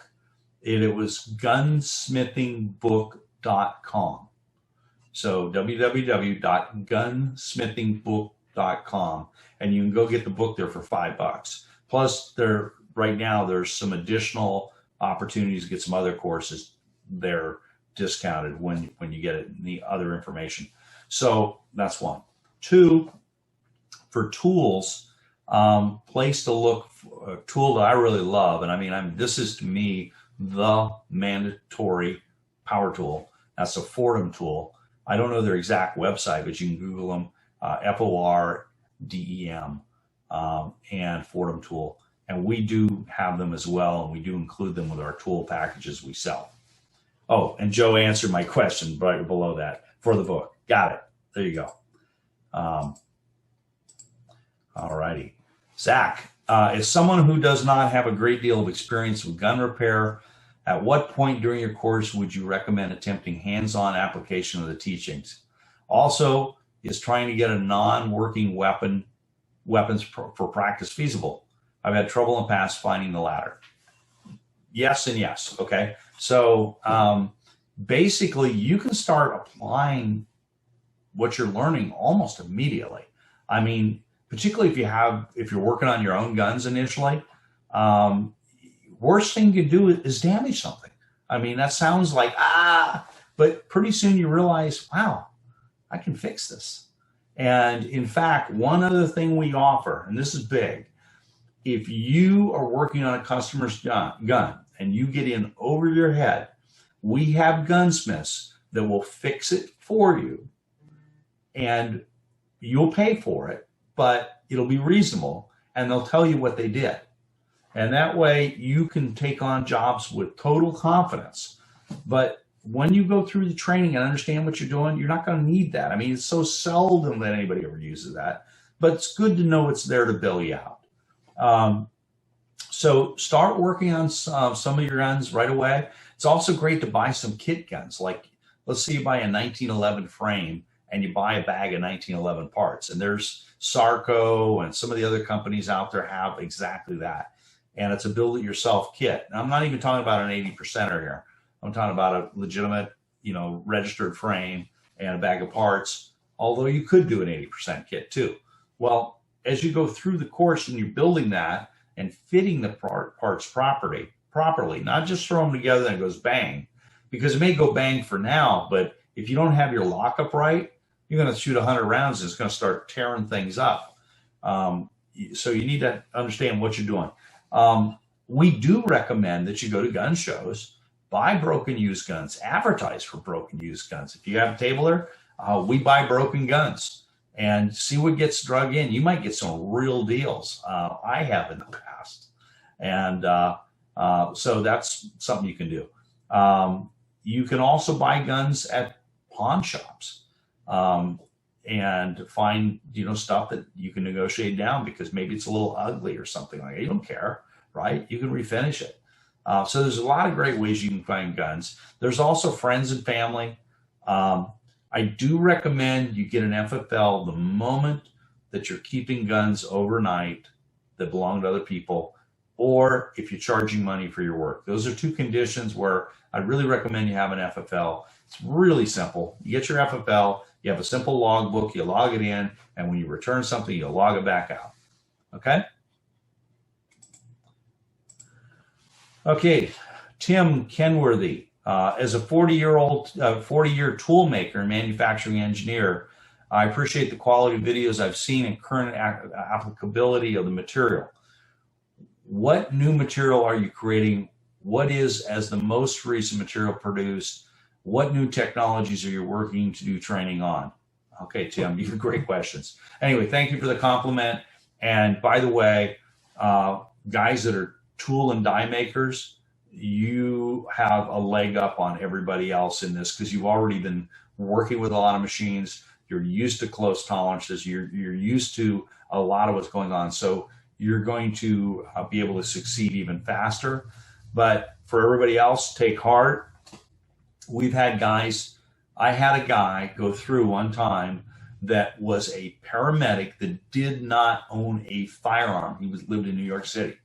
it was gunsmithingbook.com. So www.gunsmithingbook.com, and you can go get the book there for $5. Plus, right now there's some additional opportunities to get some other courses there discounted when you get it, the other information. So that's one. Two, for tools, place to look for a tool that I really love, and I mean, this is to me the mandatory power tool. That's a Fordham tool. I don't know their exact website, but you can Google them, FORDEM, and Fordham tool. And we do have them as well, and we do include them with our tool packages we sell. Oh, and Joe answered my question right below that for the book. Got it. There you go. All righty. Zach, as someone who does not have a great deal of experience with gun repair, at what point during your course would you recommend attempting hands-on application of the teachings? Also, is trying to get a non-working weapons for practice feasible? I've had trouble in the past finding the latter. Yes and yes. Okay. So basically you can start applying what you're learning almost immediately. I mean, particularly if you're working on your own guns initially, worst thing you can do is damage something. I mean, that sounds like, but pretty soon you realize, wow, I can fix this. And in fact, one other thing we offer, and this is big, if you are working on a customer's gun and you get in over your head, we have gunsmiths that will fix it for you, and you'll pay for it, but it'll be reasonable, and they'll tell you what they did. And that way you can take on jobs with total confidence. But when you go through the training and understand what you're doing, you're not going to need that. I mean, it's so seldom that anybody ever uses that, but it's good to know it's there to bail you out. So start working on some of your guns right away. It's also great to buy some kit guns. Like, let's say you buy a 1911 frame and you buy a bag of 1911 parts. And there's Sarco and some of the other companies out there have exactly that. And it's a build-it-yourself kit. And I'm not even talking about an 80%er here. I'm talking about a legitimate, registered frame and a bag of parts, although you could do an 80% kit too. Well, as you go through the course and you're building that and fitting the parts properly, not just throw them together and it goes bang, because it may go bang for now, but if you don't have your lockup right, you're going to shoot 100 rounds and it's going to start tearing things up. So you need to understand what you're doing. We do recommend that you go to gun shows, buy broken used guns, advertise for broken used guns. If you have a tabler, we buy broken guns and see what gets drug in. You might get some real deals. I have in the past. And so that's something you can do. You can also buy guns at pawn shops and find, stuff that you can negotiate down because maybe it's a little ugly or something like that. You don't care, right? You can refinish it. So there's a lot of great ways you can find guns. There's also friends and family. I do recommend you get an FFL the moment that you're keeping guns overnight that belong to other people, or if you're charging money for your work. Those are two conditions where I really recommend you have an FFL. It's really simple. You get your FFL, you have a simple logbook, you log it in, and when you return something, you log it back out. Okay? Okay, Tim Kenworthy. As a 40-year tool maker and manufacturing engineer, I appreciate the quality of videos I've seen and current applicability of the material. What new material are you creating? What is as the most recent material produced? What new technologies are you working to do training on? Okay, Tim, you have great questions. Anyway, thank you for the compliment. And by the way, guys that are tool and die makers, you have a leg up on everybody else in this because you've already been working with a lot of machines. You're used to close tolerances. You're used to a lot of what's going on. So you're going to be able to succeed even faster. But for everybody else, take heart. We've had guys, I had a guy go through one time that was a paramedic that did not own a firearm. He lived in New York City.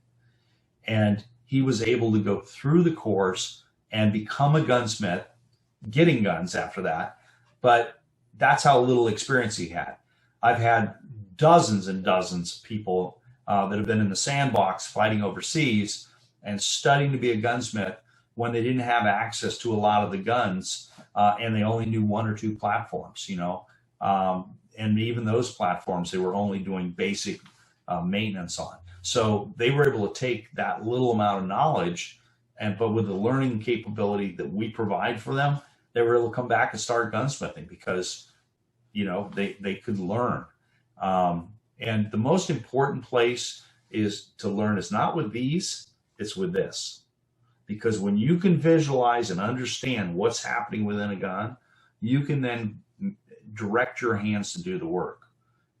And he was able to go through the course and become a gunsmith, getting guns after that. But that's how little experience he had. I've had dozens and dozens of people that have been in the sandbox fighting overseas and studying to be a gunsmith when they didn't have access to a lot of the guns and they only knew one or two platforms, and even those platforms, they were only doing basic maintenance on. So they were able to take that little amount of knowledge, but with the learning capability that we provide for them, they were able to come back and start gunsmithing because, they could learn. And the most important place is to learn is not with these, it's with this. Because when you can visualize and understand what's happening within a gun, you can then direct your hands to do the work.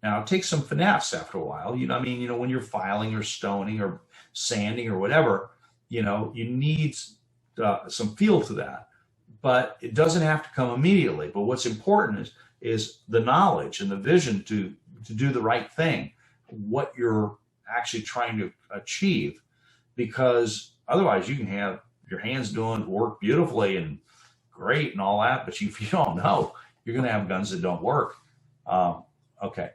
Now, it takes some finesse after a while. When you're filing or stoning or sanding or whatever, you need some feel to that. But it doesn't have to come immediately. But what's important is the knowledge and the vision to do the right thing, what you're actually trying to achieve. Because otherwise, you can have your hands doing work beautifully and great and all that, but if you don't know, you're going to have guns that don't work. Okay.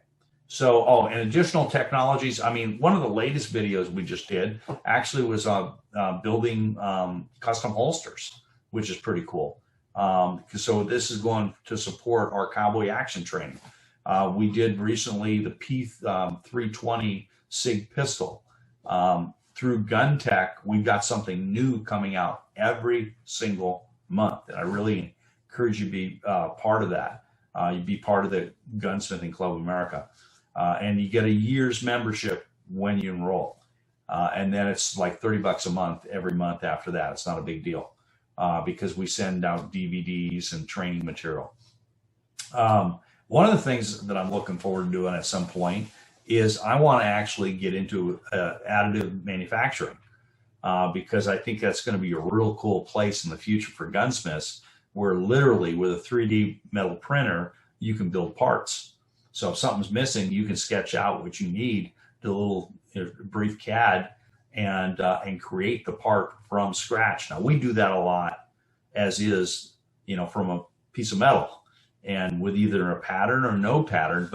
So, and additional technologies. I mean, one of the latest videos we just did actually was building custom holsters, which is pretty cool. So this is going to support our cowboy action training. We did recently the P320 SIG pistol. Through Gun Tech, we've got something new coming out every single month. And I really encourage you to be part of that. You be part of the Gunsmithing Club of America. And you get a year's membership when you enroll. And then it's like $30 a month every month after that. It's not a big deal because we send out DVDs and training material. One of the things that I'm looking forward to doing at some point is I want to actually get into additive manufacturing because I think that's going to be a real cool place in the future for gunsmiths, where literally with a 3D metal printer, you can build parts. So if something's missing, you can sketch out what you need, do a little brief CAD, and create the part from scratch. Now we do that a lot as is, from a piece of metal and with either a pattern or no pattern.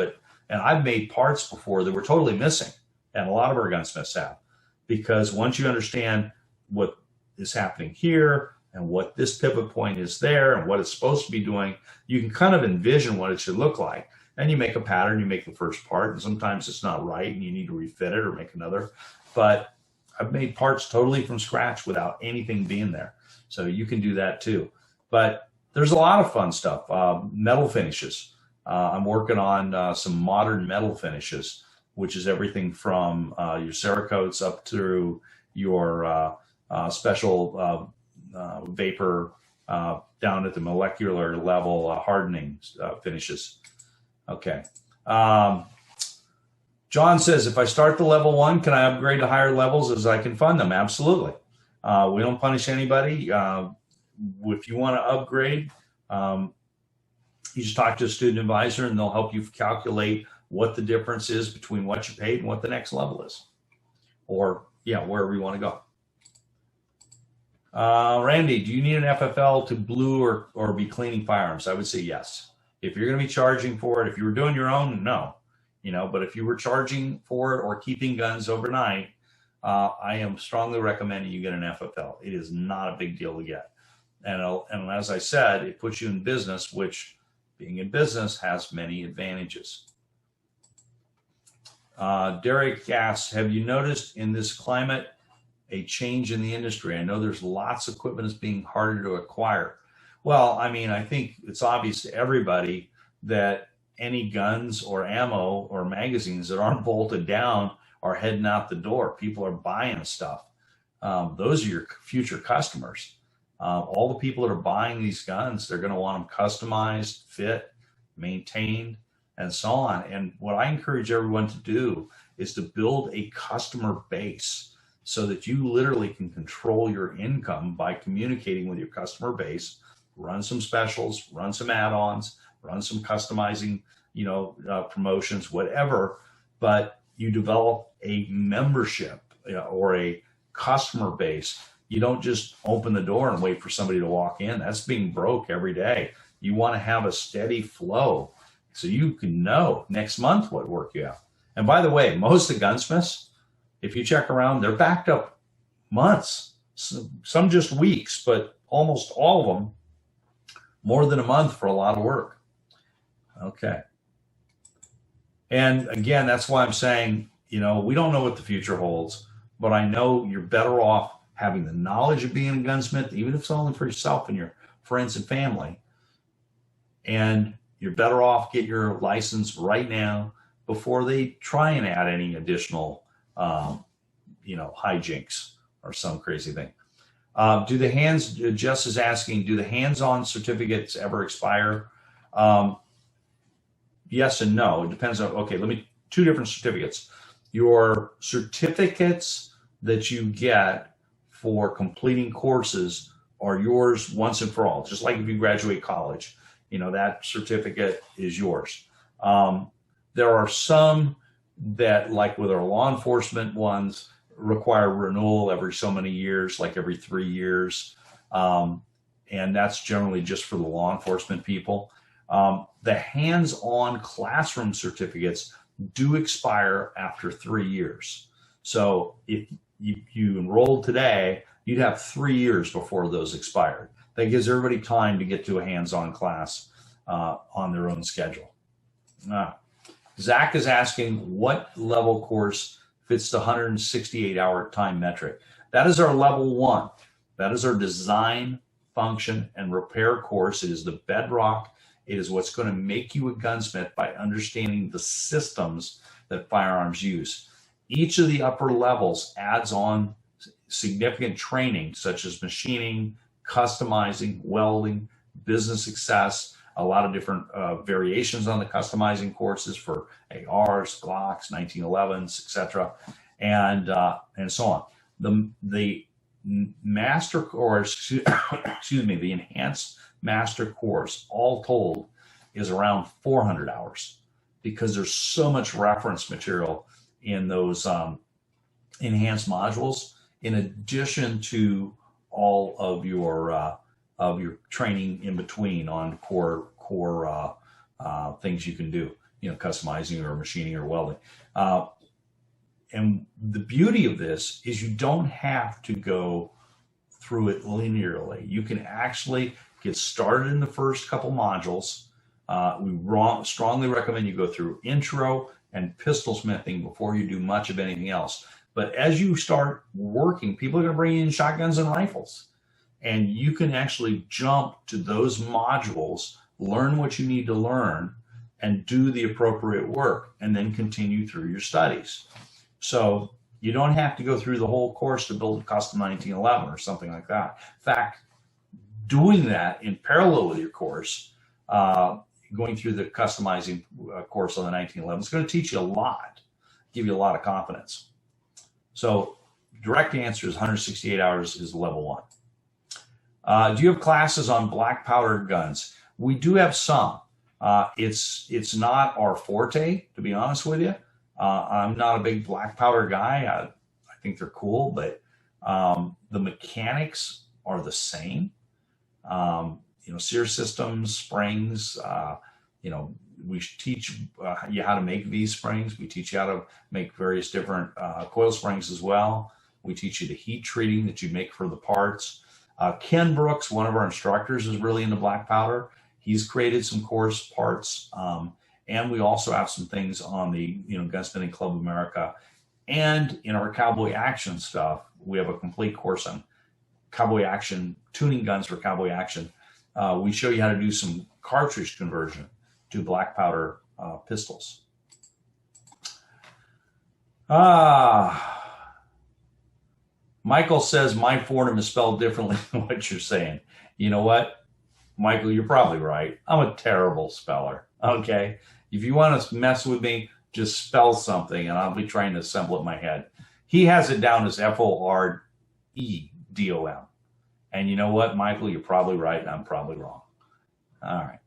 And I've made parts before that were totally missing, and a lot of our gunsmiths have, because once you understand what is happening here and what this pivot point is there and what it's supposed to be doing, you can kind of envision what it should look like. And you make a pattern, you make the first part, and sometimes it's not right and you need to refit it or make another. But I've made parts totally from scratch without anything being there. So you can do that too. But there's a lot of fun stuff. Metal finishes. I'm working on some modern metal finishes, which is everything from your Cerakotes up through your special vapor down at the molecular level hardening finishes. Okay. John says, if I start the level 1, can I upgrade to higher levels as I can fund them? Absolutely. We don't punish anybody. If you want to upgrade, you just talk to a student advisor and they'll help you calculate what the difference is between what you paid and what the next level is, or wherever you want to go. Randy, do you need an FFL to blue or be cleaning firearms? I would say yes. If you're going to be charging for it, if you were doing your own, no. But if you were charging for it or keeping guns overnight, I am strongly recommending you get an FFL. It is not a big deal to get. And as I said, it puts you in business, which being in business has many advantages. Derek asks, have you noticed in this climate a change in the industry? I know there's lots of equipment that's being harder to acquire. Well, I mean, I think it's obvious to everybody that any guns or ammo or magazines that aren't bolted down are heading out the door. People are buying stuff. Those are your future customers. All the people that are buying these guns, they're going to want them customized, fit, maintained, and so on. And what I encourage everyone to do is to build a customer base so that you literally can control your income by communicating with your customer base. Run some specials, run some add-ons, run some customizing, promotions, whatever. But you develop a membership or a customer base. You don't just open the door and wait for somebody to walk in. That's being broke every day. You want to have a steady flow so you can know next month what work you have. And by the way, most of the gunsmiths, if you check around, they're backed up months, some just weeks, but almost all of them more than a month for a lot of work. Okay. And again, that's why I'm saying, we don't know what the future holds, but I know you're better off having the knowledge of being a gunsmith, even if it's only for yourself and your friends and family. And you're better off get your license right now before they try and add any additional, hijinks or some crazy thing. Jess is asking, do the hands-on certificates ever expire? Yes and no. It depends on, two different certificates. Your certificates that you get for completing courses are yours once and for all. Just like if you graduate college, that certificate is yours. There are some that, like with our law enforcement ones, require renewal every so many years, like every 3 years. and that's generally just for the law enforcement people. The hands-on classroom certificates do expire after 3 years. So if you enrolled today, you'd have 3 years before those expired. That gives everybody time to get to a hands-on class on their own schedule. Zach is asking, what level course fits the 168-hour time metric? That is our level 1. That is our design, function, and repair course. It is the bedrock. It is what's going to make you a gunsmith by understanding the systems that firearms use. Each of the upper levels adds on significant training, such as machining, customizing, welding, business success, a lot of different variations on the customizing courses for ARs, Glocks, 1911s, etc., and so on. The master course, excuse me, the enhanced master course, all told, is around 400 hours because there's so much reference material in those enhanced modules, in addition to all of your training in between on core things you can do, customizing or machining or welding. And the beauty of this is you don't have to go through it linearly. You can actually get started in the first couple modules. We strongly recommend you go through intro and pistol smithing before you do much of anything else. But as you start working, people are going to bring in shotguns and rifles. And you can actually jump to those modules, learn what you need to learn, and do the appropriate work, and then continue through your studies. So you don't have to go through the whole course to build a custom 1911 or something like that. In fact, doing that in parallel with your course, going through the customizing course on the 1911 is going to teach you a lot, give you a lot of confidence. So direct answer is 168 hours is level 1. Do you have classes on black powder guns? We do have some. It's not our forte, to be honest with you. I'm not a big black powder guy. I think they're cool, but the mechanics are the same. Sear systems, springs, we teach you how to make Vise springs. We teach you how to make various different coil springs as well. We teach you the heat treating that you make for the parts. Ken Brooks, one of our instructors, is really into black powder. He's created some course parts. And we also have some things on the Gunsmithing Club America. And in our Cowboy Action stuff, we have a complete course on Cowboy Action, tuning guns for Cowboy Action. We show you how to do some cartridge conversion to black powder pistols. Michael says my Fordham is spelled differently than what you're saying. You know what, Michael, you're probably right. I'm a terrible speller. Okay. If you want to mess with me, just spell something and I'll be trying to assemble it in my head. He has it down as Fordom. And you know what, Michael, you're probably right and I'm probably wrong. All right.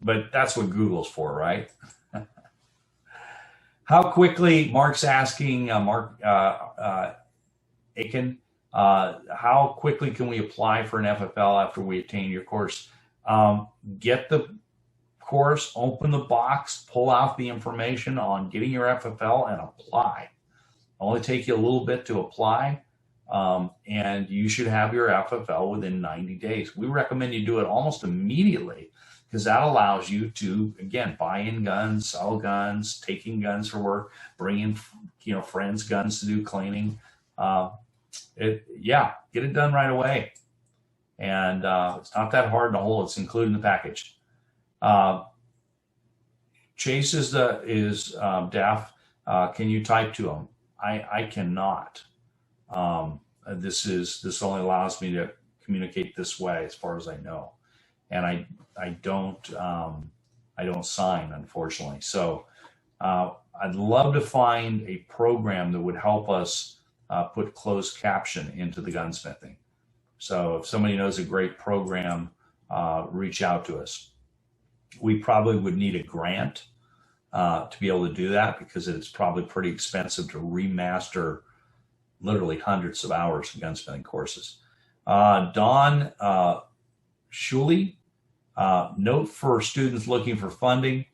But that's what Google's for, right? How quickly, Mark's asking, Mark Aiken, how quickly can we apply for an FFL after we attain your course? Get the course, open the box, pull out the information on getting your FFL and apply. Only take you a little bit to apply, and you should have your FFL within 90 days. We recommend you do it almost immediately because that allows you to, again, buy in guns, sell guns, taking guns for work, bring in, friends' guns to do cleaning. Get it done right away. And it's not that hard to hold. It's included in the package. Chase is deaf. Can you type to him? I cannot. This only allows me to communicate this way, as far as I know, and I don't sign, unfortunately. So I'd love to find a program that would help us put closed caption into the gunsmithing. So if somebody knows a great program, reach out to us. We probably would need a grant to be able to do that because it's probably pretty expensive to remaster literally hundreds of hours of gunsmithing courses. Don Shuley, note for students looking for funding.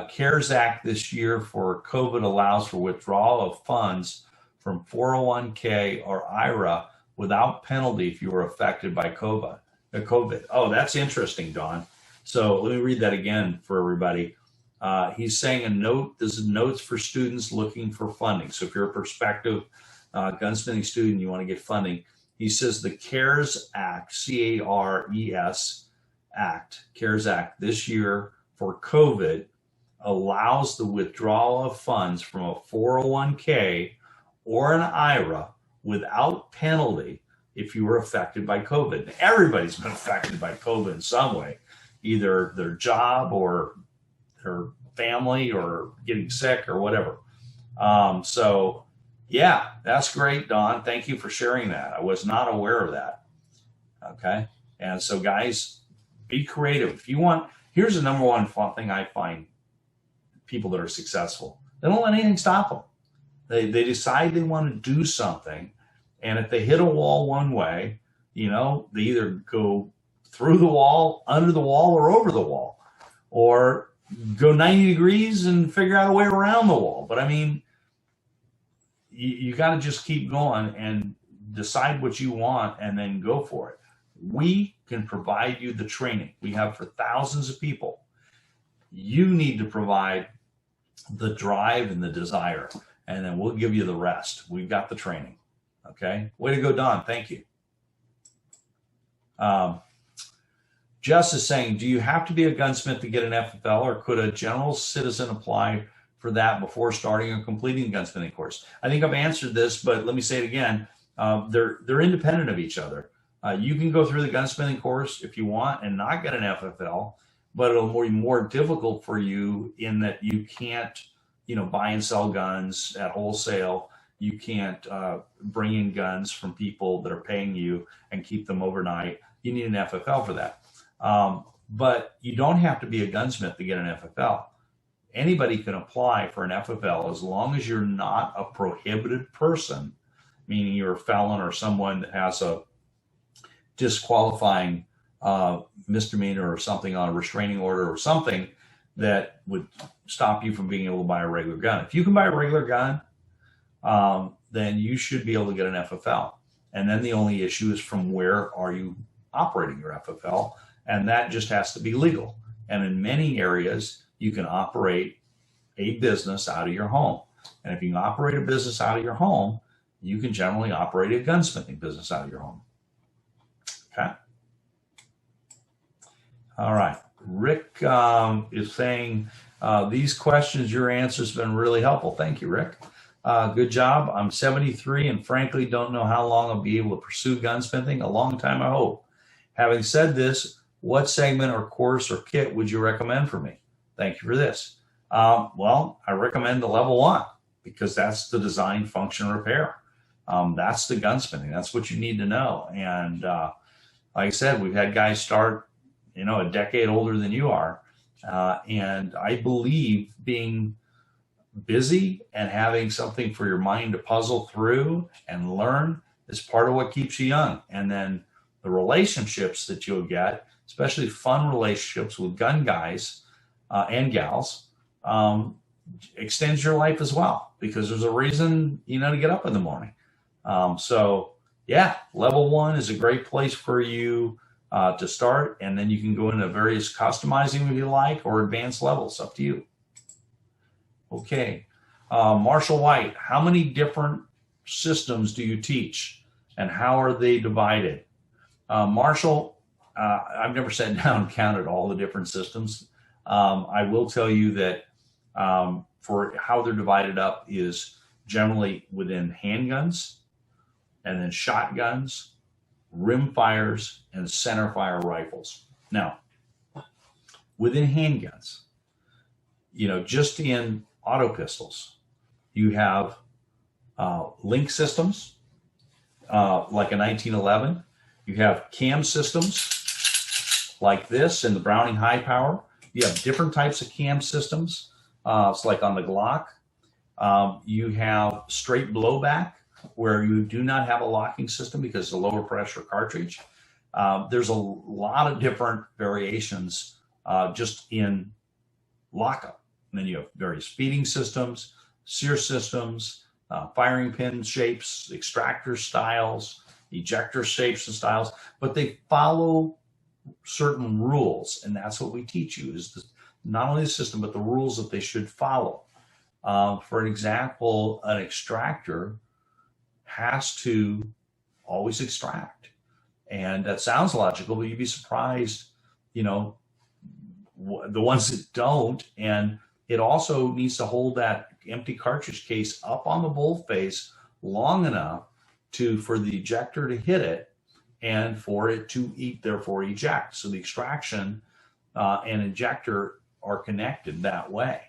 CARES Act this year for COVID allows for withdrawal of funds from 401k or IRA without penalty if you were affected by COVID. Oh, that's interesting, Don. So let me read that again for everybody. He's saying a note, this is notes for students looking for funding. So if you're a prospective gunsmithing student, you want to get funding. He says the CARES Act, C-A-R-E-S Act, CARES Act this year for COVID allows the withdrawal of funds from a 401k or an IRA without penalty if you were affected by COVID. Everybody's been affected by COVID in some way, either their job or their family or getting sick or whatever. So yeah, that's great, Don. Thank you for sharing that. I was not aware of that. Okay. And so guys, be creative. If you want, here's the number one thing I find people that are successful. They don't let anything stop them. They decide they want to do something. And if they hit a wall one way, you know, they either go through the wall, under the wall, or over the wall, or go 90 degrees and figure out a way around the wall. But I mean, you got to just keep going and decide what you want and then go for it. We can provide you the training we have for thousands of people. You need to provide the drive and the desire, and then we'll give you the rest. We've got the training. Okay. Way to go, Don. Thank you. Jess is saying, do you have to be a gunsmith to get an FFL, or could a general citizen apply for that before starting or completing a gunsmithing course? I think I've answered this, but let me say it again. They're independent of each other. You can go through the gunsmithing course if you want and not get an FFL, but it'll be more difficult for you in that you can't, you know, buy and sell guns at wholesale. You can't bring in guns from people that are paying you and keep them overnight. You need an FFL for that. But you don't have to be a gunsmith to get an FFL. Anybody can apply for an FFL as long as you're not a prohibited person, meaning you're a felon or someone that has a disqualifying misdemeanor or something on a restraining order or something that would stop you from being able to buy a regular gun. If you can buy a regular gun, then you should be able to get an FFL. And then the only issue is from where are you operating your FFL, and that just has to be legal. And in many areas, you can operate a business out of your home. And if you can operate a business out of your home, you can generally operate a gunsmithing business out of your home. Okay. All right. Rick is saying, these questions, your answers have been really helpful. Thank you, Rick. Good job. I'm 73 and frankly don't know how long I'll be able to pursue gunsmithing. A long time, I hope. Having said this, what segment or course or kit would you recommend for me? Thank you for this. Well, I recommend the level 1 because that's the design, function, repair. That's the gunsmithing. That's what you need to know. And like I said, we've had guys start, you know, a decade older than you are. And I believe being busy and having something for your mind to puzzle through and learn is part of what keeps you young. And then the relationships that you'll get, especially fun relationships with gun guys and gals, extends your life as well, because there's a reason, you know, to get up in the morning. So yeah, level 1 is a great place for you to start, and then you can go into various customizing if you like, or advanced levels, up to you. Okay, Marshall White, how many different systems do you teach and how are they divided? Marshall, I've never sat down and counted all the different systems. I will tell you that for how they're divided up is generally within handguns, and then shotguns, rimfires, and centerfire rifles. Now, within handguns, you know, just in auto pistols, you have link systems, like a 1911. You have cam systems like this in the Browning High Power. You have different types of cam systems. It's like on the Glock. You have straight blowback, where you do not have a locking system because it's a lower pressure cartridge. There's a lot of different variations just in lockup. And then you have various feeding systems, sear systems, firing pin shapes, extractor styles, ejector shapes and styles, but they follow certain rules. And that's what we teach you, is not only the system, but the rules that they should follow. For an example, an extractor has to always extract. And that sounds logical, but you'd be surprised, you know, the ones that don't. And it also needs to hold that empty cartridge case up on the bolt face long enough for the ejector to hit it and for it to therefore eject. So the extraction and ejector are connected that way.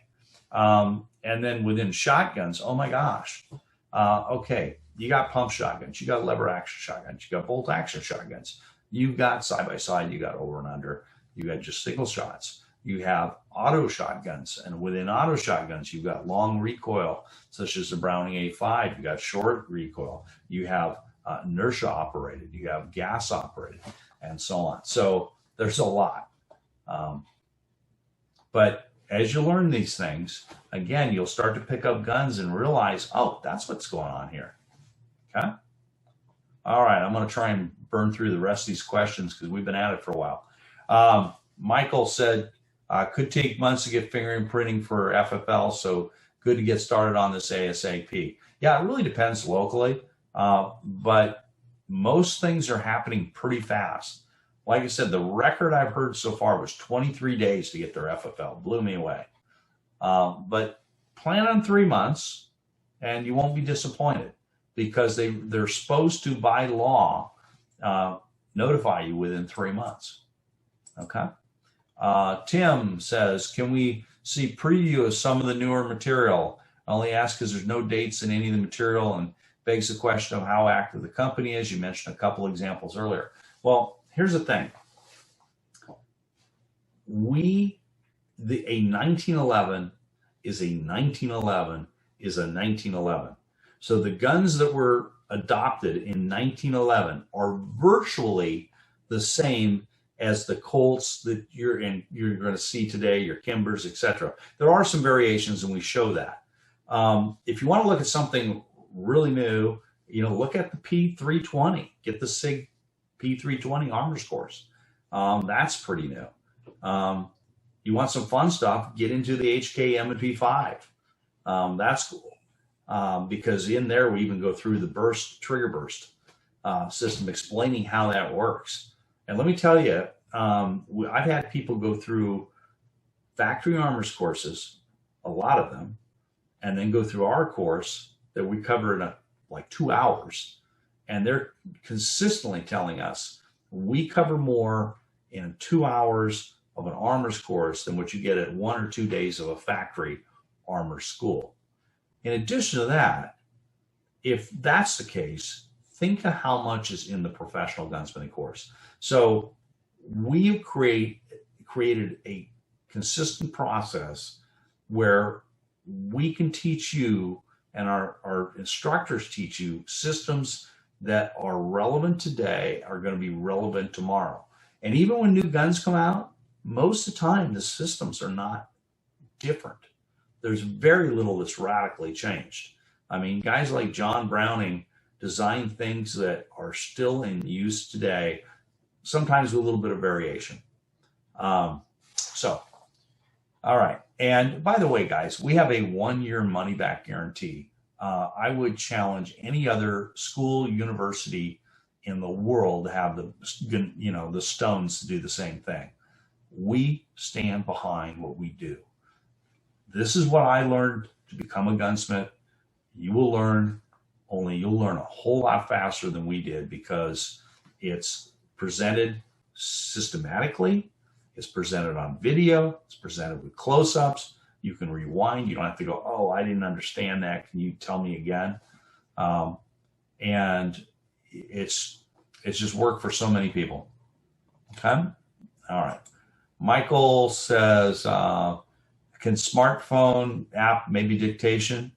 And then within shotguns, oh my gosh, okay, you got pump shotguns, you got lever action shotguns, you got bolt action shotguns, you've got side by side, you got over and under, you got just single shots. You have auto shotguns, and within auto shotguns, you've got long recoil, such as the Browning A5. You got short recoil. You have inertia operated. You have gas operated, and so on. So there's a lot. But as you learn these things, again, you'll start to pick up guns and realize, oh, that's what's going on here. Okay. All right, I'm going to try and burn through the rest of these questions because we've been at it for a while. Michael said, could take months to get fingerprinting for FFL, so good to get started on this ASAP. Yeah, it really depends locally, but most things are happening pretty fast. Like I said, the record I've heard so far was 23 days to get their FFL. Blew me away. But plan on 3 months, and you won't be disappointed, because they're supposed to, by law, notify you within 3 months. Okay. Tim says, can we see preview of some of the newer material? I only ask because there's no dates in any of the material and begs the question of how active the company is. You mentioned a couple examples earlier. Well, here's the thing. A 1911 is a 1911 is a 1911. So the guns that were adopted in 1911 are virtually the same as the Colts that you're going to see today, your Kimbers, etc. There are some variations, and we show that. If you want to look at something really new, look at the P320. Get the SIG P320 Armors course. That's pretty new. You want some fun stuff, get into the HK M&P5. That's cool, because in there we even go through the trigger burst system, explaining how that works. And let me tell you, I've had people go through factory armors courses, a lot of them, and then go through our course that we cover in like 2 hours. And they're consistently telling us we cover more in 2 hours of an armors course than what you get at 1 or 2 days of a factory armor school. In addition to that, if that's the case, think of how much is in the professional gunsmithing course. So we've created a consistent process where we can teach you, and our instructors teach you, systems that are relevant today are going to be relevant tomorrow. And even when new guns come out, most of the time the systems are not different. There's very little that's radically changed. I mean, guys like John Browning design things that are still in use today, sometimes with a little bit of variation. All right. And by the way, guys, we have a 1-year money-back guarantee. I would challenge any other school, university in the world to have the stones to do the same thing. We stand behind what we do. This is what I learned to become a gunsmith. You will learn, only you'll learn a whole lot faster than we did, because it's presented systematically, it's presented on video, it's presented with close-ups. You can rewind. You don't have to go, oh, I didn't understand that. Can you tell me again? And it's just worked for so many people. Okay? All right. Michael says, can smartphone app maybe dictation?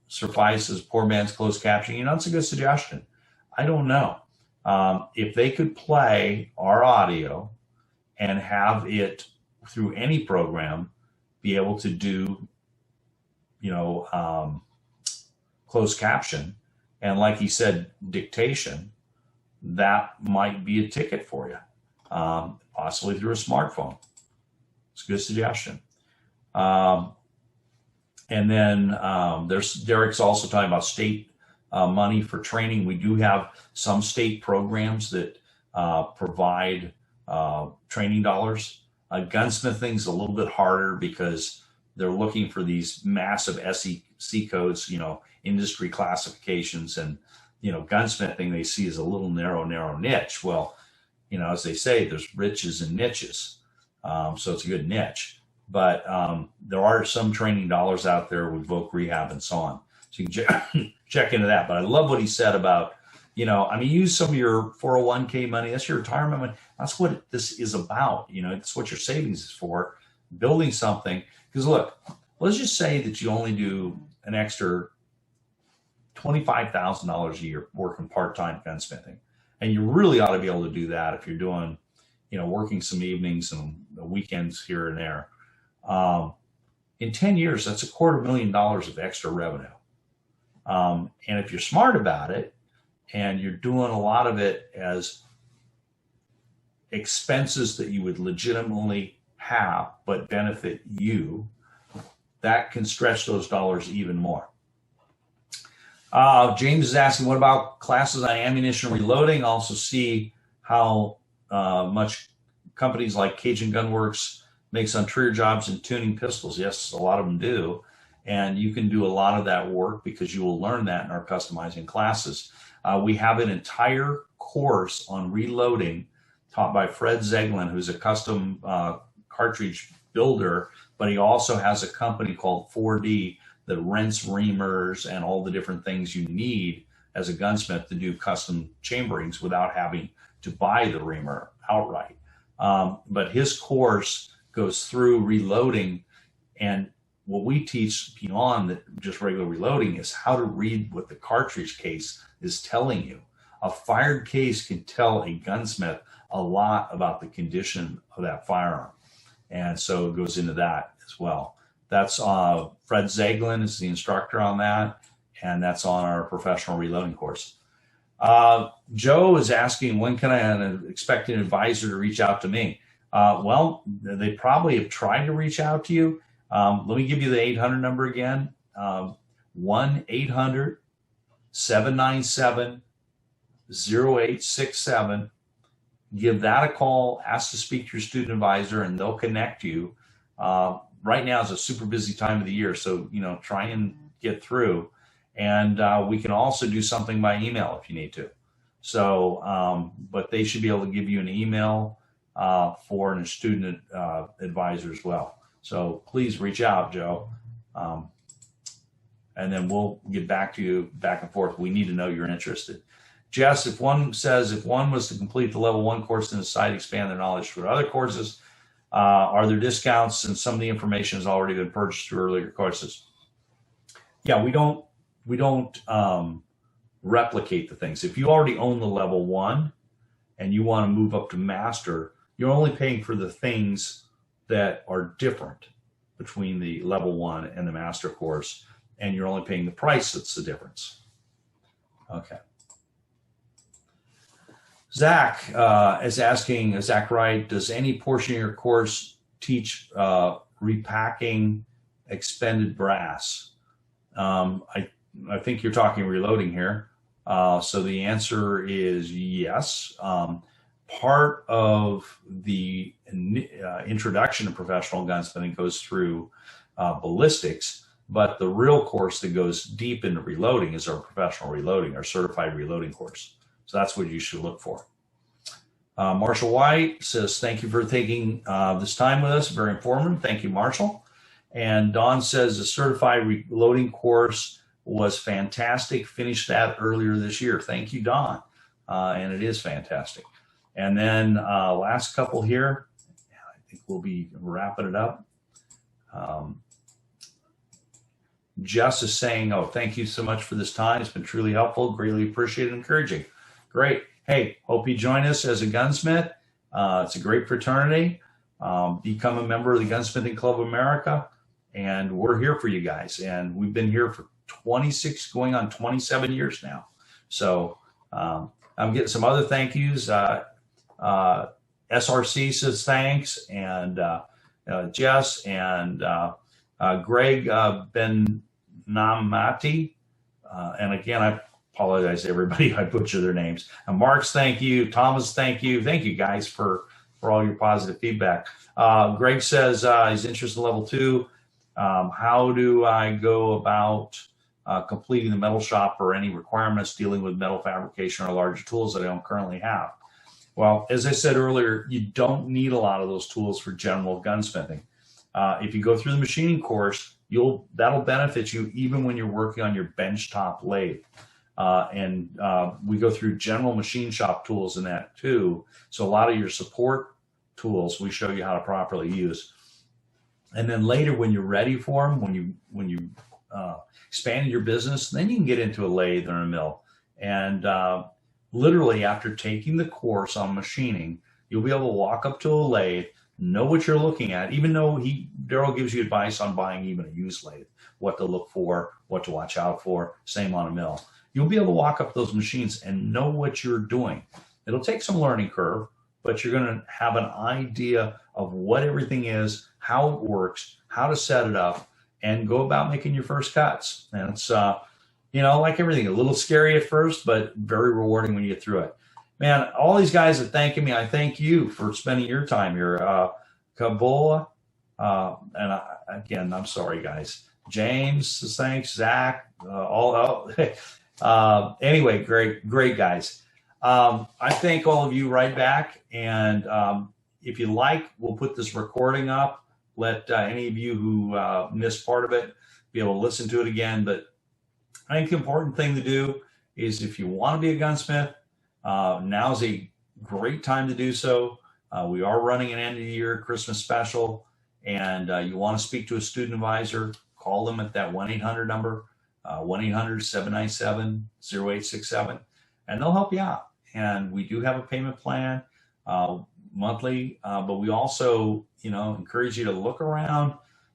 suffices poor man's closed captioning. You know, it's a good suggestion. I don't know. If they could play our audio and have it through any program be able to do, you know, closed caption, and like he said, dictation, that might be a ticket for you, possibly through a smartphone. It's a good suggestion. And then Derek's also talking about state money for training. We do have some state programs that provide training dollars. Gunsmithing's a little bit harder because they're looking for these massive SEC codes, you know, industry classifications, and, you know, gunsmithing they see as a little narrow niche. Well, you know, as they say, there's riches and niches. So it's a good niche. But there are some training dollars out there with voc rehab and so on. So you can check into that. But I love what he said about, you know, I mean, use some of your 401k money. That's your retirement money. That's what this is about. You know, it's what your savings is for, building something. Because look, let's just say that you only do an extra $25,000 a year working part-time gunsmithing. And you really ought to be able to do that if you're doing, you know, working some evenings and weekends here and there. In 10 years, that's $250,000 of extra revenue. And if you're smart about it and you're doing a lot of it as expenses that you would legitimately have but benefit you, that can stretch those dollars even more. James is asking, what about classes on ammunition reloading? Also see how much companies like Cajun Gun Works makes on trigger jobs and tuning pistols. Yes, a lot of them do. And you can do a lot of that work because you will learn that in our customizing classes. We have an entire course on reloading taught by Fred Zeglin, who's a custom cartridge builder, but he also has a company called 4D that rents reamers and all the different things you need as a gunsmith to do custom chamberings without having to buy the reamer outright. But his course goes through reloading, and what we teach beyond just regular reloading is how to read what the cartridge case is telling you. A fired case can tell a gunsmith a lot about the condition of that firearm. And so it goes into that as well. That's Fred Zeglin is the instructor on that, and that's on our professional reloading course. Joe is asking, when can I expect an advisor to reach out to me? Well, they probably have tried to reach out to you. Let me give you the 800 number again, 1-800-797-0867. Give that a call, ask to speak to your student advisor, and they'll connect you. Right now is a super busy time of the year, so, you know, try and get through. And we can also do something by email if you need to. So, but they should be able to give you an email for a student advisor as well. So please reach out, Joe. And then we'll get back to you back and forth. We need to know you're interested. Jess, if one was to complete the level 1 course and decide to expand their knowledge for other courses, are there discounts, and some of the information has already been purchased through earlier courses? Yeah, we don't replicate the things. If you already own the level 1 and you want to move up to master, you're only paying for the things that are different between the level 1 and the master course, and you're only paying the price that's the difference. Okay. Zach is asking, Zach Wright, does any portion of your course teach repacking expended brass? I think you're talking reloading here. So the answer is yes. Part of the introduction to professional gunsmithing goes through ballistics, but the real course that goes deep into reloading is our professional reloading, our certified reloading course. So that's what you should look for. Marshall White says, thank you for taking this time with us. Very informative. Thank you, Marshall. And Don says the certified reloading course was fantastic. Finished that earlier this year. Thank you, Don. And it is fantastic. And then last couple here, I think we'll be wrapping it up. Jess is saying, oh, thank you so much for this time. It's been truly helpful, greatly appreciated, encouraging. Great. Hey, hope you join us as a gunsmith. It's a great fraternity. Become a member of the Gunsmithing Club of America, and we're here for you guys. And we've been here for 26, going on 27 years now. So I'm getting some other thank yous. SRC says thanks, and Jess and Greg Ben-Namati. And again, I apologize to everybody I butcher their names. And Mark's thank you. Thomas, thank you. Thank you guys for all your positive feedback. Greg says he's interested in level 2. How do I go about completing the metal shop, or any requirements dealing with metal fabrication or larger tools that I don't currently have? Well, as I said earlier, you don't need a lot of those tools for general gunsmithing. If you go through the machining course, that'll benefit you even when you're working on your benchtop lathe. We go through general machine shop tools in that too. So a lot of your support tools we show you how to properly use. And then later, when you're ready for them, when you expand your business, then you can get into a lathe or a mill. And literally, after taking the course on machining, you'll be able to walk up to a lathe, know what you're looking at, even though Daryl gives you advice on buying even a used lathe, what to look for, what to watch out for, same on a mill. You'll be able to walk up those machines and know what you're doing. It'll take some learning curve, but you're going to have an idea of what everything is, how it works, how to set it up, and go about making your first cuts. And it's, like everything, a little scary at first, but very rewarding when you get through it. Man, all these guys are thanking me. I thank you for spending your time here. Kabola, again, I'm sorry, guys. James, thanks. Zach, anyway, great guys. I thank all of you right back. And if you like, we'll put this recording up. Let any of you who missed part of it be able to listen to it again. But I think the important thing to do is, if you want to be a gunsmith, now's a great time to do so. We are running an end of the year Christmas special, and you want to speak to a student advisor, call them at that 1-800 number, 1-800-797-0867, and they'll help you out. And we do have a payment plan monthly, but we also, encourage you to look around,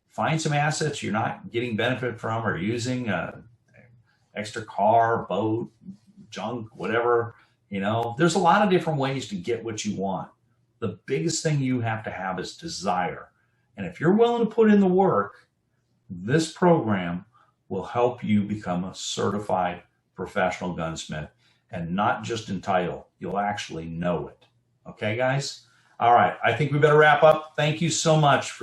find some assets you're not getting benefit from or using, extra car, boat, junk, whatever. There's a lot of different ways to get what you want. The biggest thing you have to have is desire. And if you're willing to put in the work, this program will help you become a certified professional gunsmith, and not just entitled. You'll actually know it. Okay, guys? All right. I think we better wrap up. Thank you so much for